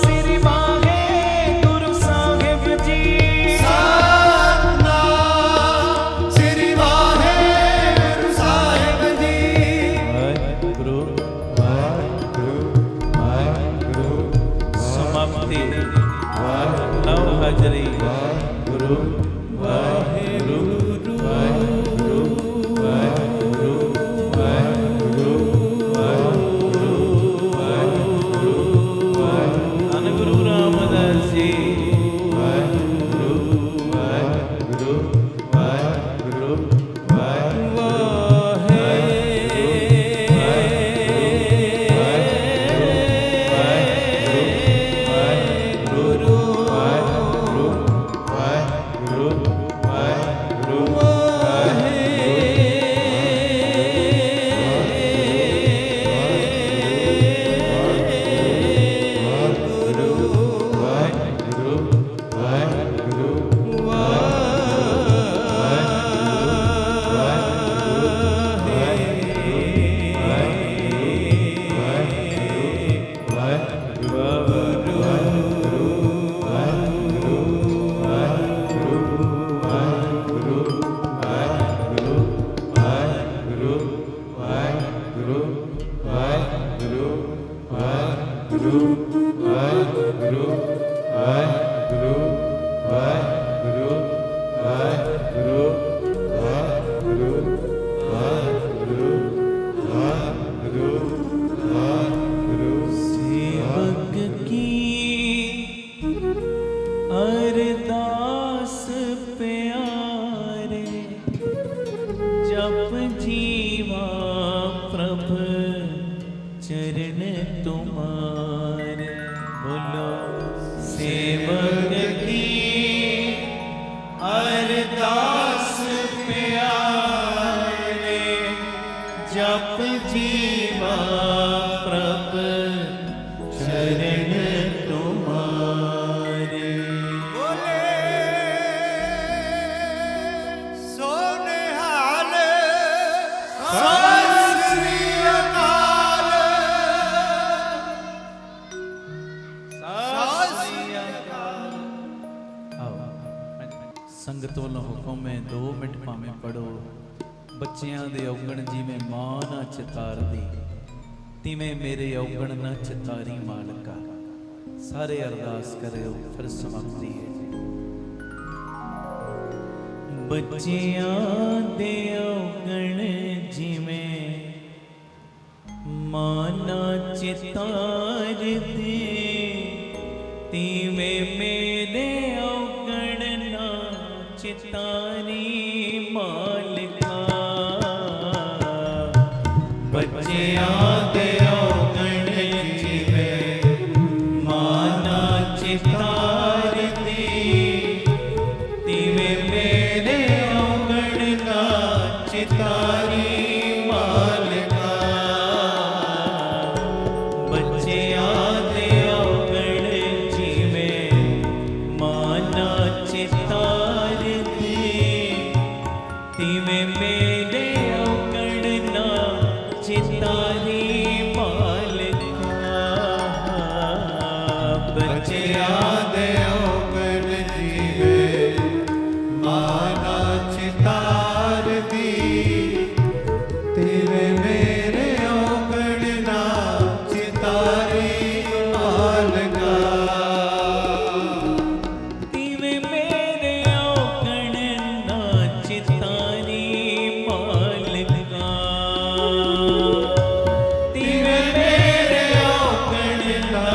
[SPEAKER 1] ਸ੍ਰੀ ਵਾਹਿਗੁਰੂ ਸਾਹਿਬ ਜੀ।
[SPEAKER 2] ਸਤਿਨਾਮ ਸ੍ਰੀ ਵਾਹਿਗੁਰੂ ਸਾਹਿਬ ਜੀ।
[SPEAKER 1] ਵਾਹਿਗੁਰੂ ਸਮਾਪਤੀ ਲਓ ਹਾਜ਼ਰੀ ਗੁਰੂ ਵਾਹਿਗੁਰੂ ਵਾਹਿਗੁਰੂ ਵਾਹਿਗੁਰੂ ਵਾਹਿਗੁਰੂ ਵਾਹਿਗੁਰੂ ਧੰਨ ਗੁਰੂ ਰਾਮਦਾਸ ਜੀ। ਵਾਹਿਗੁਰੂ ਵਾਹਿਗੁਰੂ ਵਾਹਿਗੁਰੂ सेवक की अरदास प्यारे जप जीवा प्रभ चरण तुम्हारे। बोलो सेवक की संगत वालों हुक्म है 2 मिनट भावें पढ़ो। बच्चियां दे औगण जिवें मां ना चितारदी तिवें मेरे औगण ना चितारी मालका। सारे अरदास करो फिर समाप्ति है। बच्चियां दे औगण जिवें मां ना चितारदी तिवें मेरे औगण ना चितारी मालका। बच्चियां दे औगण जिवें मां ना चितारदी तिवें मेरे औगण ना चितारी मालका। बच्चियां दे औगण जिवें मां ना चितारदी तिवें मेरे औगण ना चितारी मालका। बच्चियां
[SPEAKER 2] दे औगण जिवें मां ना चितारदी तिवें मेरे औगण ना चितारी मालका।
[SPEAKER 1] तिवें मेरे औगण ना चितारी मालका। तिवें मेरे औगण ना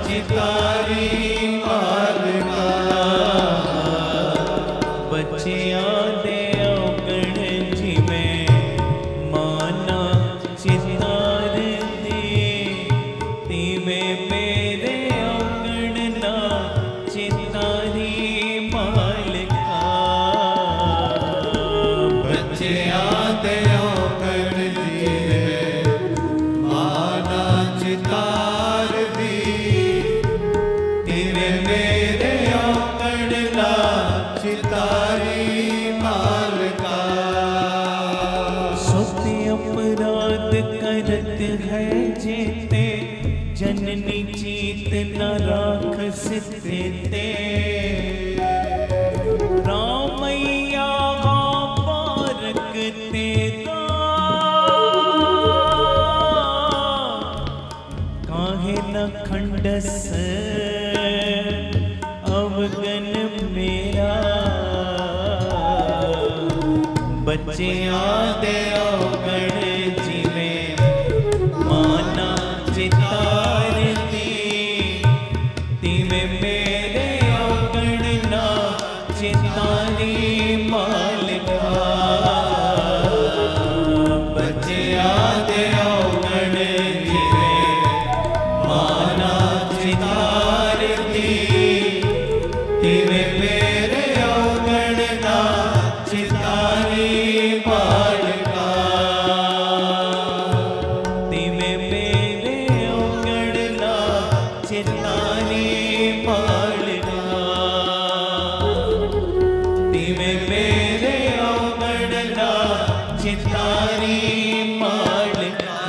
[SPEAKER 1] चितारी मालका। बच्चियां दे औगण जिवें मां ना चितारदी तिवें मेरे औगण ना चितारी मालका।
[SPEAKER 2] बच्चियां दे औगण जिवें मां ना चितारदी तिवें मेरे औगण ना चितारी मालका।
[SPEAKER 1] सोते अपराध करत है जेते जननी जीत न राख सिते। रामैया पारक तेरा काहे न खंडस अवगन मेरा। बच्चियां दे औगण जिवें मां ना चितारदी तिवें मेरे औगण ना चितारी मालका। बच्चियां दे औगण जिवें मां ना चितारदी तिवें मेरे औगण ना चितारी मालका। तिवें मेरे औगण ना चितारी मालका। तिवें मेरे औगण ना चितारी मालका।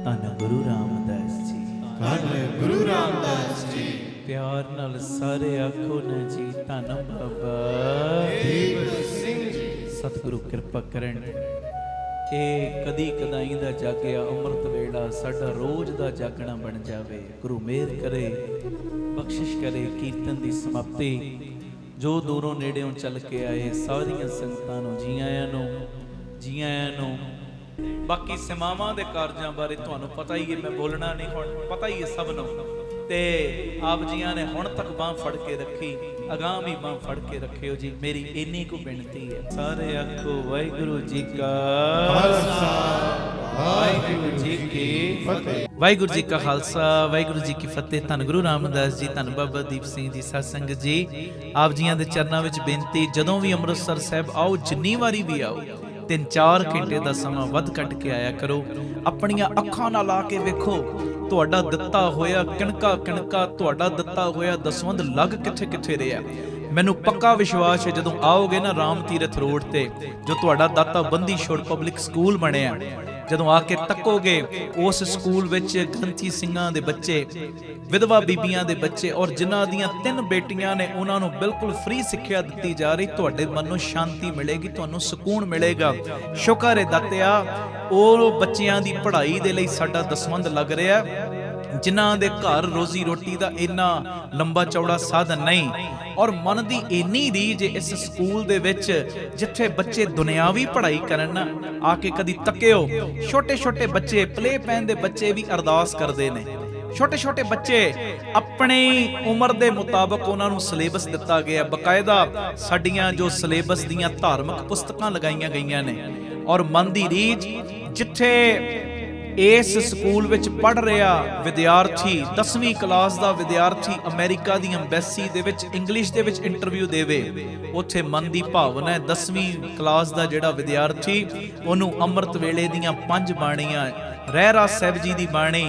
[SPEAKER 1] धन गुरु रामदास जी।
[SPEAKER 2] धन गुरु रामदास जी।
[SPEAKER 1] प्यार नाल सारे आखो ना जी धन बाबा
[SPEAKER 2] दीप सिंह जी।
[SPEAKER 1] सतगुरु किरपा करन। ਇਹ ਕਦੀ ਕਦਾਈ ਦਾ ਜਾਗਿਆ ਅੰਮ੍ਰਿਤ ਵੇਲਾ ਸਾਡਾ ਰੋਜ਼ ਦਾ ਜਾਗਣਾ ਬਣ ਜਾਵੇ। ਗੁਰੂ ਮਿਹਰ ਕਰੇ, ਬਖਸ਼ਿਸ਼ ਕਰੇ। ਕੀਰਤਨ ਦੀ ਸਮਾਪਤੀ ਜੋ ਦੂਰੋਂ ਨੇੜਿਓਂ ਚੱਲ ਕੇ ਆਏ ਸਾਰੀਆਂ ਸੰਗਤਾਂ ਨੂੰ ਜੀ ਆਇਆਂ ਨੂੰ, ਜੀ ਆਇਆਂ ਨੂੰ। ਬਾਕੀ ਸੇਵਾਵਾਂ ਦੇ ਕਾਰਜਾਂ ਬਾਰੇ ਤੁਹਾਨੂੰ ਪਤਾ ਹੀ ਹੈ, ਮੈਂ ਬੋਲਣਾ ਨਹੀਂ, ਹੁਣ ਪਤਾ ਹੀ ਹੈ ਸਭ ਨੂੰ। ਤੇ ਆਪ ਜੀਆਂ ਨੇ ਹੁਣ ਤੱਕ ਬਾਂਹ ਫੜ ਕੇ ਰੱਖੀ, ਅਗਾਂਹ ਵੀ ਬਾਂਹ ਫੜ ਕੇ ਰੱਖਿਓ ਜੀ। ਮੇਰੀ ਇੰਨੀ ਕੁ ਬੇਨਤੀ ਹੈ, ਸਾਰੇ ਆਖੋ ਵਾਹਿਗੁਰੂ ਜੀ ਕਾ
[SPEAKER 2] ਖਾਲਸਾ
[SPEAKER 1] ਵਾਹਿਗੁਰੂ ਜੀ ਕੀ ਫਤਿਹ। ਵਾਹਿਗੁਰੂ ਜੀ ਕਾ ਖਾਲਸਾ ਵਾਹਿਗੁਰੂ ਜੀ ਕੀ ਫਤਿਹ। ਧੰਨ ਗੁਰੂ ਰਾਮਦਾਸ ਜੀ, ਧੰਨ ਬਾਬਾ ਦੀਪ ਸਿੰਘ ਜੀ। ਸਾਧ ਸੰਗਤ ਜੀ, ਆਪ ਜੀਆਂ ਦੇ ਚਰਨਾਂ ਵਿੱਚ ਬੇਨਤੀ, ਜਦੋਂ ਵੀ ਅੰਮ੍ਰਿਤਸਰ ਸਾਹਿਬ ਆਓ, ਜਿੰਨੀ ਵਾਰੀ ਵੀ ਆਓ, 3-4 ਘੰਟੇ ਦਾ ਸਮਾਂ ਵੱਧ ਕੱਢ ਕੇ ਆਇਆ ਕਰੋ। ਆਪਣੀਆਂ ਅੱਖਾਂ ਨਾਲ ਲਾ ਕੇ ਵੇਖੋ, ਤੁਹਾਡਾ ਦਿੱਤਾ ਹੋਇਆ ਕਿਣਕਾ ਕਿਣਕਾ, ਤੁਹਾਡਾ ਦਿੱਤਾ ਹੋਇਆ ਦਸਵੰਧ ਲੱਗ ਕਿੱਥੇ ਕਿੱਥੇ ਰਿਹਾ। ਮੈਨੂੰ ਪੱਕਾ ਵਿਸ਼ਵਾਸ ਹੈ ਜਦੋਂ ਆਓਗੇ ਨਾ ਰਾਮ ਤੀਰਥ ਰੋਡ ਤੇ, ਜੋ ਤੁਹਾਡਾ ਦਾਤਾ ਬੰਦੀ ਛੋੜ ਪਬਲਿਕ ਸਕੂਲ ਬਣਿਆ, ਜਦੋਂ ਆ ਕੇ ਤੱਕੋਗੇ ਉਸ ਸਕੂਲ ਵਿੱਚ ਗ੍ਰੰਥੀ ਸਿੰਘਾਂ ਦੇ ਬੱਚੇ, ਵਿਧਵਾ ਬੀਬੀਆਂ ਦੇ ਬੱਚੇ ਔਰ ਜਿਨ੍ਹਾਂ ਦੀਆਂ 3 ਬੇਟੀਆਂ ਨੇ, ਉਹਨਾਂ ਨੂੰ ਬਿਲਕੁਲ ਫ੍ਰੀ ਸਿੱਖਿਆ ਦਿੱਤੀ ਜਾ ਰਹੀ। ਤੁਹਾਡੇ ਮਨ ਨੂੰ ਸ਼ਾਂਤੀ ਮਿਲੇਗੀ, ਤੁਹਾਨੂੰ ਸਕੂਨ ਮਿਲੇਗਾ। ਸ਼ੁਕਰ ਹੈ ਦਾਤਿਆ, ਉਹ ਬੱਚਿਆਂ ਦੀ ਪੜ੍ਹਾਈ ਦੇ ਲਈ ਸਾਡਾ ਦਸਵੰਧ ਲੱਗ ਰਿਹਾ, ਜਿਨ੍ਹਾਂ ਦੇ ਘਰ ਰੋਜ਼ੀ ਰੋਟੀ ਦਾ ਇੰਨਾ ਲੰਬਾ ਚੌੜਾ ਸਾਧਨ ਨਹੀਂ, ਔਰ ਮਨ ਦੀ ਇੰਨੀ ਰੀਝ ਇਸ ਸਕੂਲ ਦੇ ਵਿੱਚ ਜਿੱਥੇ ਬੱਚੇ ਦੁਨਿਆਵੀ ਪੜ੍ਹਾਈ ਕਰਨ ਨਾ, ਆ ਕੇ ਕਦੀ ਤੱਕਿਓ। ਛੋਟੇ ਛੋਟੇ ਬੱਚੇ, ਪਲੇ ਪੈਨ ਦੇ ਬੱਚੇ ਵੀ ਅਰਦਾਸ ਕਰਦੇ ਨੇ। ਛੋਟੇ ਛੋਟੇ ਬੱਚੇ ਆਪਣੀ ਉਮਰ ਦੇ ਮੁਤਾਬਕ ਉਹਨਾਂ ਨੂੰ ਸਿਲੇਬਸ ਦਿੱਤਾ ਗਿਆ, ਬਕਾਇਦਾ ਸਾਡੀਆਂ ਜੋ ਸਿਲੇਬਸ ਦੀਆਂ ਧਾਰਮਿਕ ਪੁਸਤਕਾਂ ਲਗਾਈਆਂ ਗਈਆਂ ਨੇ। ਔਰ ਮਨ ਦੀ ਰੀਝ, ਜਿੱਥੇ ਇਸ ਸਕੂਲ ਵਿੱਚ ਪੜ੍ਹ ਰਿਹਾ ਵਿਦਿਆਰਥੀ 10ਵੀਂ ਕਲਾਸ ਦਾ ਵਿਦਿਆਰਥੀ ਅਮਰੀਕਾ ਦੀ ਅੰਬੈਸੀ ਦੇ ਵਿੱਚ ਇੰਗਲਿਸ਼ ਦੇ ਵਿੱਚ ਇੰਟਰਵਿਊ ਦੇਵੇ, ਉੱਥੇ ਮਨ ਦੀ ਭਾਵਨਾ ਹੈ 10ਵੀਂ ਕਲਾਸ ਦਾ ਜਿਹੜਾ ਵਿਦਿਆਰਥੀ, ਉਹਨੂੰ ਅੰਮ੍ਰਿਤ ਵੇਲੇ ਦੀਆਂ 5 ਬਾਣੀਆਂ, ਰਹਿਰਾਸ ਸਾਹਿਬ ਜੀ ਦੀ ਬਾਣੀ,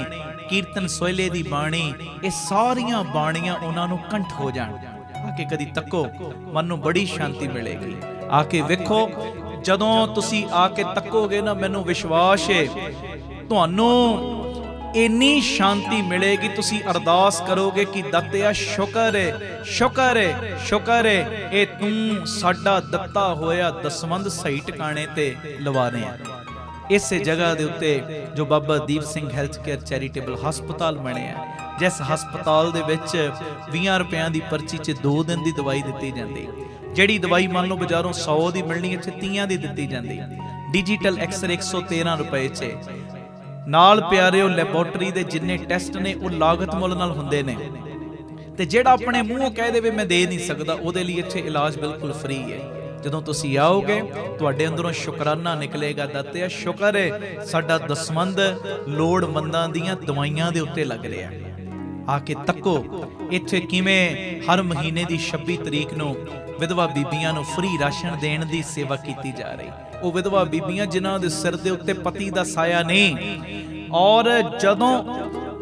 [SPEAKER 1] ਕੀਰਤਨ ਸੋਹਿਲੇ ਦੀ ਬਾਣੀ, ਇਹ ਸਾਰੀਆਂ ਬਾਣੀਆਂ ਉਹਨਾਂ ਨੂੰ ਕੰਠ ਹੋ ਜਾਣ। ਆ ਕੇ ਕਦੀ ਤੱਕੋ, ਮਨ ਨੂੰ ਬੜੀ ਸ਼ਾਂਤੀ ਮਿਲੇਗੀ। ਆ ਕੇ ਵੇਖੋ, ਜਦੋਂ ਤੁਸੀਂ ਆ ਕੇ ਤੱਕੋਗੇ ਨਾ, ਮੈਨੂੰ ਵਿਸ਼ਵਾਸ ਹੈ ਤੁਹਾਨੂੰ ਇੰਨੀ ਸ਼ਾਂਤੀ ਮਿਲੇਗੀ, ਤੁਸੀਂ ਅਰਦਾਸ ਕਰੋਗੇ ਕਿ ਦਾਤਿਆ ਸ਼ੁਕਰ ਹੈ, ਸ਼ੁਕਰ ਹੈ, ਸ਼ੁਕਰ ਹੈ, ਇਹ ਤੂੰ ਸਾਡਾ ਦਿੱਤਾ ਹੋਇਆ ਦਸਵੰਧ ਸਹੀ ਟਿਕਾਣੇ ਤੇ ਲਵਾ ਰਿਹਾ। ਇਸੇ ਜਗ੍ਹਾ ਦੇ ਉੱਤੇ ਜੋ ਬਾਬਾ Deep Singh health care charitable ਹਸਪਤਾਲ ਬਣਿਆ, ਜਿਸ ਹਸਪਤਾਲ ਦੇ ਵਿੱਚ 20 ਰੁਪਿਆਂ ਦੀ ਪਰਚੀ 'ਚ 2 ਦਿਨ ਦੀ ਦਵਾਈ ਦਿੱਤੀ ਜਾਂਦੀ। ਜਿਹੜੀ ਦਵਾਈ ਮੰਨ ਲਓ ਬਾਜ਼ਾਰੋਂ 100 ਦੀ ਮਿਲਣੀ, ਇੱਥੇ 30 ਦੀ ਦਿੱਤੀ ਜਾਂਦੀ। ਡਿਜੀਟਲ ਐਕਸਰੇ 113 ਰੁਪਏ 'ਚ। ਨਾਲ ਪਿਆਰਿਓ, ਲੈਬੋਰਟਰੀ ਦੇ ਜਿੰਨੇ ਟੈਸਟ ਨੇ ਉਹ ਲਾਗਤ ਮੁੱਲ ਨਾਲ ਹੁੰਦੇ ਨੇ, ਤੇ ਜਿਹੜਾ ਆਪਣੇ ਮੂੰਹੋਂ ਕਹਿ ਦੇਵੇ ਮੈਂ ਦੇ ਨਹੀਂ ਸਕਦਾ, ਉਹਦੇ ਲਈ ਇੱਥੇ ਇਲਾਜ ਬਿਲਕੁਲ ਫ੍ਰੀ ਹੈ। ਜਦੋਂ ਤੁਸੀਂ ਆਓਗੇ, ਤੁਹਾਡੇ ਅੰਦਰੋਂ ਸ਼ੁਕਰਾਨਾ ਨਿਕਲੇਗਾ, ਦਾਤਿਆ ਸ਼ੁਕਰ ਹੈ ਸਾਡਾ ਦਸਵੰਧ ਲੋੜਵੰਦਾਂ ਦੀਆਂ ਦਵਾਈਆਂ ਦੇ ਉੱਤੇ ਲੱਗ ਰਿਹਾ। ਆ ਕੇ ਤੱਕੋ ਇੱਥੇ ਕਿਵੇਂ ਹਰ ਮਹੀਨੇ ਦੀ 26 ਤਰੀਕ ਨੂੰ ਵਿਧਵਾ ਬੀਬੀਆਂ ਨੂੰ ਫ੍ਰੀ ਰਾਸ਼ਨ ਦੇਣ ਦੀ ਸੇਵਾ ਕੀਤੀ ਜਾ ਰਹੀ। ਉਹ ਵਿਧਵਾ ਬੀਬੀਆਂ ਜਿਨ੍ਹਾਂ ਦੇ ਸਿਰ ਦੇ ਉੱਤੇ ਪਤੀ ਦਾ ਸਾਇਆ ਨਹੀਂ, ਔਰ ਜਦੋਂ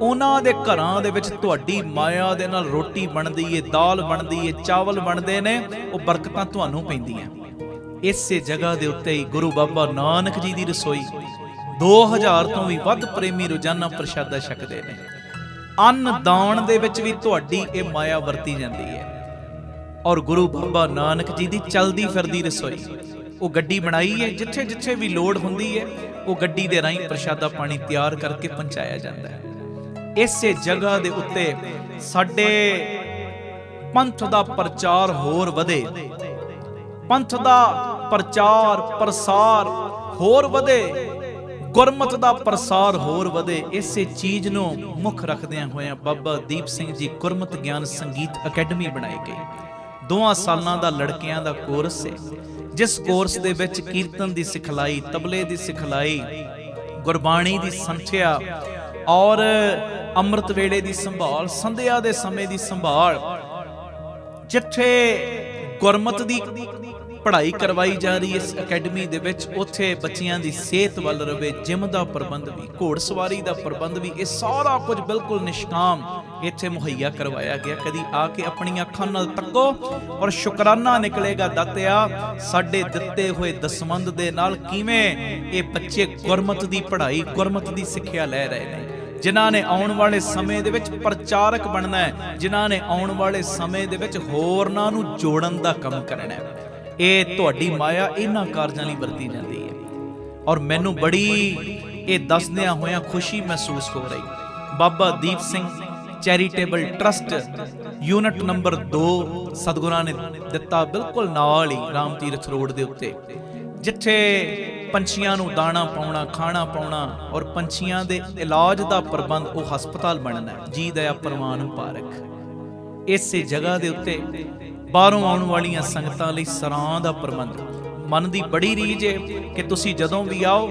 [SPEAKER 1] ਉਹਨਾਂ ਦੇ ਘਰਾਂ ਦੇ ਵਿੱਚ ਤੁਹਾਡੀ ਮਾਇਆ ਦੇ ਨਾਲ ਰੋਟੀ ਬਣਦੀ ਏ, ਦਾਲ ਬਣਦੀ ਏ, ਚਾਵਲ ਬਣਦੇ ਨੇ, ਉਹ ਬਰਕਤਾਂ ਤੁਹਾਨੂੰ ਪੈਂਦੀਆਂ। ਇਸੇ ਜਗ੍ਹਾ ਦੇ ਉੱਤੇ ਹੀ ਗੁਰੂ ਬਾਬਾ ਨਾਨਕ ਜੀ ਦੀ ਰਸੋਈ 2000 ਤੋਂ ਵੀ ਵੱਧ ਪ੍ਰੇਮੀ ਰੋਜ਼ਾਨਾ ਪ੍ਰਸ਼ਾਦਾ ਛਕਦੇ ਨੇ। ਅੰਨ ਦਾਨ ਦੇ ਵਿੱਚ ਵੀ ਤੁਹਾਡੀ ਇਹ ਮਾਇਆ ਵਰਤੀ ਜਾਂਦੀ ਹੈ। ਔਰ ਗੁਰੂ ਬਾਬਾ ਨਾਨਕ ਜੀ ਦੀ ਚਲਦੀ ਫਿਰਦੀ ਰਸੋਈ, ਉਹ ਗੱਡੀ ਬਣਾਈ ਹੈ, ਜਿੱਥੇ ਜਿੱਥੇ ਵੀ ਲੋੜ ਹੁੰਦੀ ਹੈ ਉਹ ਗੱਡੀ ਦੇ ਰਾਹੀਂ ਪ੍ਰਸ਼ਾਦਾ ਪਾਣੀ ਤਿਆਰ ਕਰਕੇ ਪਹੁੰਚਾਇਆ ਜਾਂਦਾ ਹੈ। ਇਸੇ ਜਗ੍ਹਾ ਦੇ ਉੱਤੇ ਸਾਡੇ ਪੰਥ ਦਾ ਪ੍ਰਚਾਰ ਹੋਰ ਵਧੇ, ਪੰਥ ਦਾ ਪ੍ਰਚਾਰ ਪ੍ਰਸਾਰ ਹੋਰ ਵਧੇ, ਗੁਰਮਤਿ ਦਾ ਪ੍ਰਸਾਰ ਹੋਰ ਵਧੇ। ਇਸੇ ਚੀਜ਼ ਨੂੰ ਮੁੱਖ ਰੱਖਦਿਆਂ ਹੋਇਆਂ ਬਾਬਾ ਦੀਪ ਸਿੰਘ ਜੀ ਗੁਰਮਤਿ ਗਿਆਨ ਸੰਗੀਤ ਅਕੈਡਮੀ ਬਣਾਈ ਗਈ। 2 ਸਾਲਾਂ ਦਾ ਲੜਕਿਆਂ ਦਾ ਕੋਰਸ ਹੈ, ਜਿਸ ਕੋਰਸ ਦੇ ਵਿੱਚ ਕੀਰਤਨ ਦੀ ਸਿਖਲਾਈ, ਤਬਲੇ ਦੀ ਸਿਖਲਾਈ, ਗੁਰਬਾਣੀ ਦੀ ਸੰਥਿਆ ਔਰ ਅੰਮ੍ਰਿਤ ਵੇਲੇ ਦੀ ਸੰਭਾਲ, ਸੰਧਿਆ ਦੇ ਸਮੇਂ ਦੀ ਸੰਭਾਲ, ਜਿੱਥੇ ਗੁਰਮਤਿ ਦੀ ਪੜ੍ਹਾਈ ਕਰਵਾਈ ਜਾ ਰਹੀ ਇਸ ਅਕੈਡਮੀ ਦੇ ਵਿੱਚ, ਉੱਥੇ ਬੱਚਿਆਂ ਦੀ ਸਿਹਤ ਵੱਲ ਰਵੇ, ਜਿਮ ਦਾ ਪ੍ਰਬੰਧ ਵੀ, ਘੋੜਸਵਾਰੀ ਦਾ ਪ੍ਰਬੰਧ ਵੀ, ਇਹ ਸਾਰਾ ਕੁਝ ਬਿਲਕੁਲ ਨਿਸ਼ਕਾਮ ਇੱਥੇ ਮੁਹੱਈਆ ਕਰਵਾਇਆ ਗਿਆ। ਕਦੀ ਆ ਕੇ ਆਪਣੀਆਂ ਅੱਖਾਂ ਨਾਲ ਤੱਕੋ ਔਰ ਸ਼ੁਕਰਾਨਾ ਨਿਕਲੇਗਾ, ਦਾਤਿਆ ਸਾਡੇ ਦਿੱਤੇ ਹੋਏ ਦਸਵੰਧ ਦੇ ਨਾਲ ਕਿਵੇਂ ਇਹ ਬੱਚੇ ਗੁਰਮਤਿ ਦੀ ਪੜ੍ਹਾਈ, ਗੁਰਮਤਿ ਦੀ ਸਿੱਖਿਆ ਲੈ ਰਹੇ ਨੇ, ਜਿਨ੍ਹਾਂ ਨੇ ਆਉਣ ਵਾਲੇ ਸਮੇਂ ਦੇ ਵਿੱਚ ਪ੍ਰਚਾਰਕ ਬਣਨਾ ਹੈ, ਜਿਨ੍ਹਾਂ ਨੇ ਆਉਣ ਵਾਲੇ ਸਮੇਂ ਦੇ ਵਿੱਚ ਹੋਰਨਾਂ ਨੂੰ ਜੋੜਨ ਦਾ ਕੰਮ ਕਰਨਾ ਹੈ। ਇਹ ਤੁਹਾਡੀ ਮਾਇਆ ਇਹਨਾਂ ਕਾਰਜਾਂ ਲਈ ਵਰਤੀ ਜਾਂਦੀ ਹੈ। ਔਰ ਮੈਨੂੰ ਬੜੀ ਇਹ ਦੱਸਦਿਆਂ ਹੋਇਆਂ ਖੁਸ਼ੀ ਮਹਿਸੂਸ ਹੋ ਰਹੀ। Baba Deep Singh charitable trust unit number 2 ਸਤਿਗੁਰਾਂ ਨੇ ਦਿੱਤਾ, ਬਿਲਕੁਲ ਨਾਲ ਹੀ ਰਾਮ ਤੀਰਥ ਰੋਡ ਦੇ ਉੱਤੇ, ਜਿੱਥੇ ਪੰਛੀਆਂ ਨੂੰ ਦਾਣਾ ਪਾਉਣਾ, ਖਾਣਾ ਪਾਉਣਾ ਔਰ ਪੰਛੀਆਂ ਦੇ ਇਲਾਜ ਦਾ ਪ੍ਰਬੰਧ, ਉਹ ਹਸਪਤਾਲ ਬਣਨਾ ਹੈ। ਜੀ ਦਇਆ ਪ੍ਰਵਾਨ ਪਾਰਕ। ਇਸੇ ਜਗ੍ਹਾ ਦੇ ਉੱਤੇ ਬਾਹਰੋਂ ਆਉਣ ਵਾਲੀਆਂ ਸੰਗਤਾਂ ਲਈ ਸਰਾਂ ਦਾ ਪ੍ਰਬੰਧ। ਮਨ ਦੀ ਬੜੀ ਰੀਝ ਹੈ ਕਿ ਤੁਸੀਂ ਜਦੋਂ ਵੀ ਆਓ,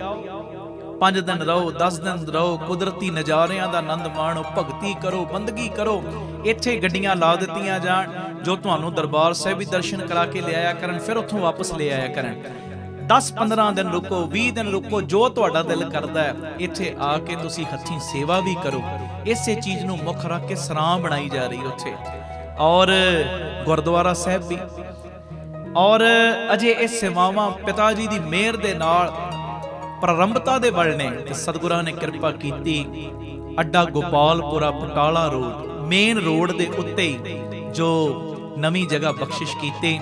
[SPEAKER 1] 5 ਦਿਨ ਰਹੋ, 10 ਦਿਨ ਰਹੋ, ਕੁਦਰਤੀ ਨਜ਼ਾਰਿਆਂ ਦਾ ਆਨੰਦ ਮਾਣੋ, ਭਗਤੀ ਕਰੋ, ਬੰਦਗੀ ਕਰੋ। ਇੱਥੇ ਗੱਡੀਆਂ ਲਾ ਦਿੱਤੀਆਂ ਜਾਣ ਜੋ ਤੁਹਾਨੂੰ ਦਰਬਾਰ ਸਾਹਿਬ ਵੀ ਦਰਸ਼ਨ ਕਰਾ ਕੇ ਲਿਆਇਆ ਕਰਨ, ਫਿਰ ਉੱਥੋਂ ਵਾਪਸ ਲੈ ਆਇਆ ਕਰਨ। 10-15 ਦਿਨ ਰੁਕੋ, 20 ਦਿਨ ਰੁਕੋ, ਜੋ ਤੁਹਾਡਾ ਦਿਲ ਕਰਦਾ ਹੈ। ਇੱਥੇ ਆ ਕੇ ਤੁਸੀਂ ਹੱਥੀਂ ਸੇਵਾ ਵੀ ਕਰੋ। ਇਸੇ ਚੀਜ਼ ਨੂੰ ਮੁੱਖ ਰੱਖ ਕੇ ਸਰਾਂ ਬਣਾਈ ਜਾ ਰਹੀ ਉੱਥੇ, ਔਰ ਗੁਰਦੁਆਰਾ ਸਾਹਿਬ ਵੀ। ਔਰ ਅਜੇ ਇਹ ਸੇਵਾਵਾਂ ਪਿਤਾ ਜੀ ਦੀ ਮਿਹਰ ਦੇ ਨਾਲ ਪ੍ਰਾਰੰਭਤਾ ਦੇ ਵੱਲ ਨੇ ਤੇ ਸਤਿਗੁਰਾਂ ਨੇ ਕਿਰਪਾ ਕੀਤੀ। ਅੱਡਾ Gopalpura Batala road, main road ਦੇ ਉੱਤੇ ਹੀ ਜੋ ਨਵੀਂ ਜਗ੍ਹਾ ਬਖਸ਼ਿਸ਼ ਕੀਤੀ,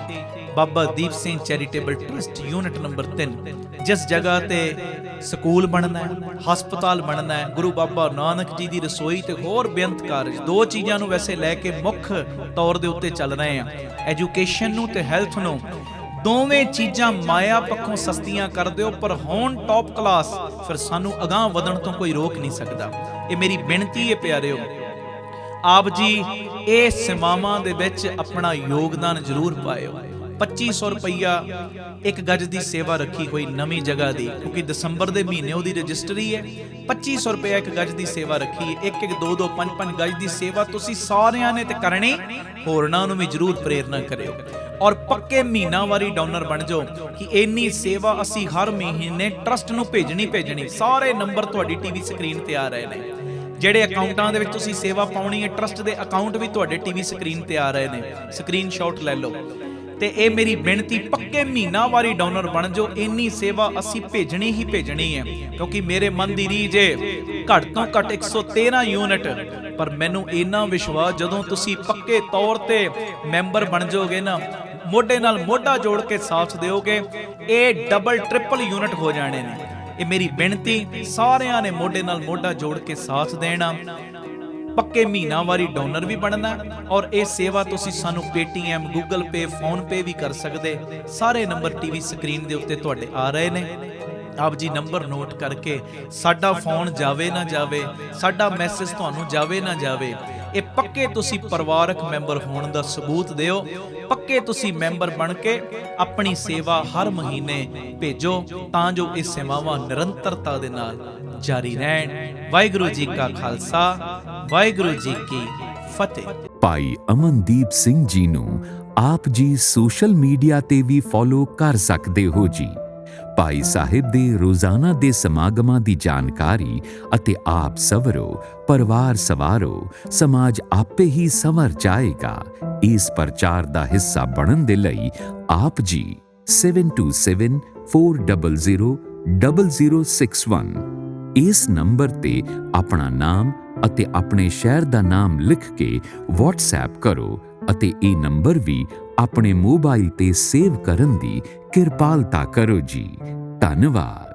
[SPEAKER 1] Baba Deep Singh charitable trust unit number 3, ਜਿਸ ਜਗ੍ਹਾ ਤੇ ਸਕੂਲ ਬਣਨਾ ਹੈ, ਹਸਪਤਾਲ ਬਣਨਾ ਹੈ, ਗੁਰੂ ਬਾਬਾ ਨਾਨਕ ਜੀ ਦੀ ਰਸੋਈ ਤੇ ਹੋਰ ਬੇਅੰਤ ਕਾਰਜ, ਦੋ ਚੀਜ਼ਾਂ ਨੂੰ ਵੈਸੇ ਲੈ ਕੇ ਮੁੱਖ ਤੌਰ ਦੇ ਉੱਤੇ ਚੱਲ ਰਹੇ ਆ, ਐਜੂਕੇਸ਼ਨ ਨੂੰ ਤੇ ਹੈਲਥ ਨੂੰ। ਦੋਵੇਂ ਚੀਜ਼ਾਂ ਮਾਇਆ ਪੱਖੋਂ ਸਸਤੀਆਂ ਕਰ ਦਿਓ, ਪਰ ਹੋਣ ਟੌਪ ਕਲਾਸ, ਫਿਰ ਸਾਨੂੰ ਅਗਾਂਹ ਵਧਣ ਤੋਂ ਕੋਈ ਰੋਕ ਨਹੀਂ ਸਕਦਾ। ਇਹ ਮੇਰੀ ਬੇਨਤੀ ਹੈ ਪਿਆਰਿਓ, ਆਪ ਜੀ ਇਹ ਸੇਵਾਵਾਂ ਦੇ ਵਿੱਚ ਆਪਣਾ ਯੋਗਦਾਨ ਜ਼ਰੂਰ ਪਾਇਓ। 2500 ਰੁਪਈਆ ਇੱਕ ਗਜ ਦੀ ਸੇਵਾ ਰੱਖੀ ਹੋਈ ਨਵੀਂ ਜਗ੍ਹਾ ਦੀ, ਕਿਉਂਕਿ ਦਸੰਬਰ ਦੇ ਮਹੀਨੇ ਉਹਦੀ ਰਜਿਸਟਰੀ ਹੈ। 2500 ਰੁਪਇਆ ਇੱਕ ਗਜ ਦੀ ਸੇਵਾ ਰੱਖੀ ਹੈ। ਇੱਕ 2 5 ਗਜ ਦੀ ਸੇਵਾ ਤੁਸੀਂ ਸਾਰਿਆਂ ਨੇ ਤੇ ਕਰਨੀ, ਹੋਰਨਾਂ ਨੂੰ ਵੀ ਜ਼ਰੂਰ ਪ੍ਰੇਰਨਾ ਕਰਿਓ ਔਰ ਪੱਕੇ ਮਹੀਨਾਵਾਰੀ ਡੋਨਰ ਬਣ ਜਾਓ ਕਿ ਇੰਨੀ ਸੇਵਾ ਅਸੀਂ ਹਰ ਮਹੀਨੇ ਟਰਸਟ ਨੂੰ ਭੇਜਣੀ। ਸਾਰੇ ਨੰਬਰ ਤੁਹਾਡੀ ਟੀਵੀ ਸਕਰੀਨ ਤੇ ਆ ਰਹੇ ਨੇ। ਜਿਹੜੇ ਅਕਾਊਂਟਾਂ ਦੇ ਵਿੱਚ ਤੁਸੀਂ ਸੇਵਾ ਪਾਉਣੀ ਹੈ, ਟਰਸਟ ਦੇ ਅਕਾਊਂਟ ਵੀ ਤੁਹਾਡੇ ਟੀਵੀ ਸਕਰੀਨ ਤੇ ਆ ਰਹੇ ਨੇ, ਸਕਰੀਨਸ਼ਾਟ ਲੈ ਲਓ। ਤੇ ਇਹ ਮੇਰੀ ਬੇਨਤੀ, ਪੱਕੇ ਮਹੀਨਾਵਾਰੀ ਡੋਨਰ ਬਣ ਜਾਓ। ਇੰਨੀ ਸੇਵਾ ਅਸੀਂ ਭੇਜਣੀ ਹੀ ਭੇਜਣੀ ਹੈ, ਕਿਉਂਕਿ ਮੇਰੇ ਮਨ ਦੀ ਰੀਝ ਹੈ ਘੱਟ ਤੋਂ ਘੱਟ 113 ਯੂਨਿਟ। ਪਰ ਮੈਨੂੰ ਇੰਨਾ ਵਿਸ਼ਵਾਸ, ਜਦੋਂ ਤੁਸੀਂ ਪੱਕੇ ਤੌਰ ਤੇ ਮੈਂਬਰ ਬਣ ਜਾਓਗੇ ਨਾ, ਮੋਢੇ ਨਾਲ ਮੋਢਾ ਜੋੜ ਕੇ ਸਾਥ ਦਿਓਗੇ, ਇਹ ਡਬਲ ਟ੍ਰਿਪਲ ਯੂਨਿਟ ਹੋ ਜਾਣੇ ਨੇ। ਇਹ ਮੇਰੀ ਬੇਨਤੀ, ਸਾਰਿਆਂ ਨੇ ਮੋਢੇ ਨਾਲ ਮੋਢਾ ਜੋੜ ਕੇ ਸਾਥ ਦੇਣਾ, ਪੱਕੇ ਮਹੀਨਾਵਾਰੀ ਡੋਨਰ ਵੀ ਬਣਨਾ ਔਰ ਇਹ ਸੇਵਾ ਤੁਸੀਂ ਸਾਨੂੰ ਪੇਟੀਐਮ, ਗੂਗਲ ਪੇ, ਫੋਨ ਪੇ ਵੀ ਕਰ ਸਕਦੇ। ਸਾਰੇ ਨੰਬਰ ਟੀਵੀ ਸਕਰੀਨ ਦੇ ਉੱਤੇ ਤੁਹਾਡੇ ਆ ਰਹੇ ਨੇ। ਆਪ ਜੀ ਨੰਬਰ ਨੋਟ ਕਰਕੇ, ਸਾਡਾ ਫੋਨ ਜਾਵੇ ਨਾ ਜਾਵੇ, ਸਾਡਾ ਮੈਸੇਜ ਤੁਹਾਨੂੰ ਜਾਵੇ ਨਾ ਜਾਵੇ, ਇਹ ਪੱਕੇ ਤੁਸੀਂ ਪਰਿਵਾਰਕ ਮੈਂਬਰ ਹੋਣ ਦਾ ਸਬੂਤ ਦਿਓ। ਪੱਕੇ ਤੁਸੀਂ ਮੈਂਬਰ ਬਣ ਕੇ ਆਪਣੀ ਸੇਵਾ ਹਰ ਮਹੀਨੇ ਭੇਜੋ, ਤਾਂ ਜੋ ਇਹ ਸੇਵਾਵਾਂ ਨਿਰੰਤਰਤਾ ਦੇ ਨਾਲ ਜਾਰੀ ਰਹਿਣ। ਵਾਹਿਗੁਰੂ ਜੀ ਕਾ ਖਾਲਸਾ, ਵਾਹਿਗੁਰੂ ਜੀ ਕੀ ਫਤਿਹ।
[SPEAKER 3] ਭਾਈ ਅਮਨਦੀਪ ਸਿੰਘ ਜੀ ਨੂੰ ਆਪ ਜੀ ਸੋਸ਼ਲ ਮੀਡੀਆ ਤੇ ਵੀ ਫੋਲੋ ਕਰ ਸਕਦੇ ਹੋ ਜੀ। ਭਾਈ ਸਾਹਿਬ ਦੇ ਰੋਜ਼ਾਨਾ ਦੇ ਸਮਾਗਮਾਂ ਦੀ ਜਾਣਕਾਰੀ ਅਤੇ ਆਪ ਸਵਰੋ, ਪਰਿਵਾਰ ਸਵਾਰੋ, ਸਮਾਜ ਆਪੇ ਹੀ ਸੰਵਰ ਜਾਏਗਾ। ਇਸ ਪ੍ਰਚਾਰ ਦਾ ਹਿੱਸਾ ਬਣਨ ਦੇ ਲਈ ਆਪ ਜੀ 7274000061 ਇਸ ਨੰਬਰ ਤੇ ਆਪਣਾ ਨਾਮ ਅਤੇ ਆਪਣੇ ਸ਼ਹਿਰ ਦਾ ਨਾਮ ਲਿਖ ਕੇ WhatsApp ਕਰੋ ਅਤੇ ਇਹ ਨੰਬਰ ਵੀ ਆਪਣੇ ਮੋਬਾਈਲ ਤੇ ਸੇਵ ਕਰਨ ਦੀ ਕਿਰਪਾਲਤਾ ਕਰੋ ਜੀ। ਧੰਨਵਾਦ।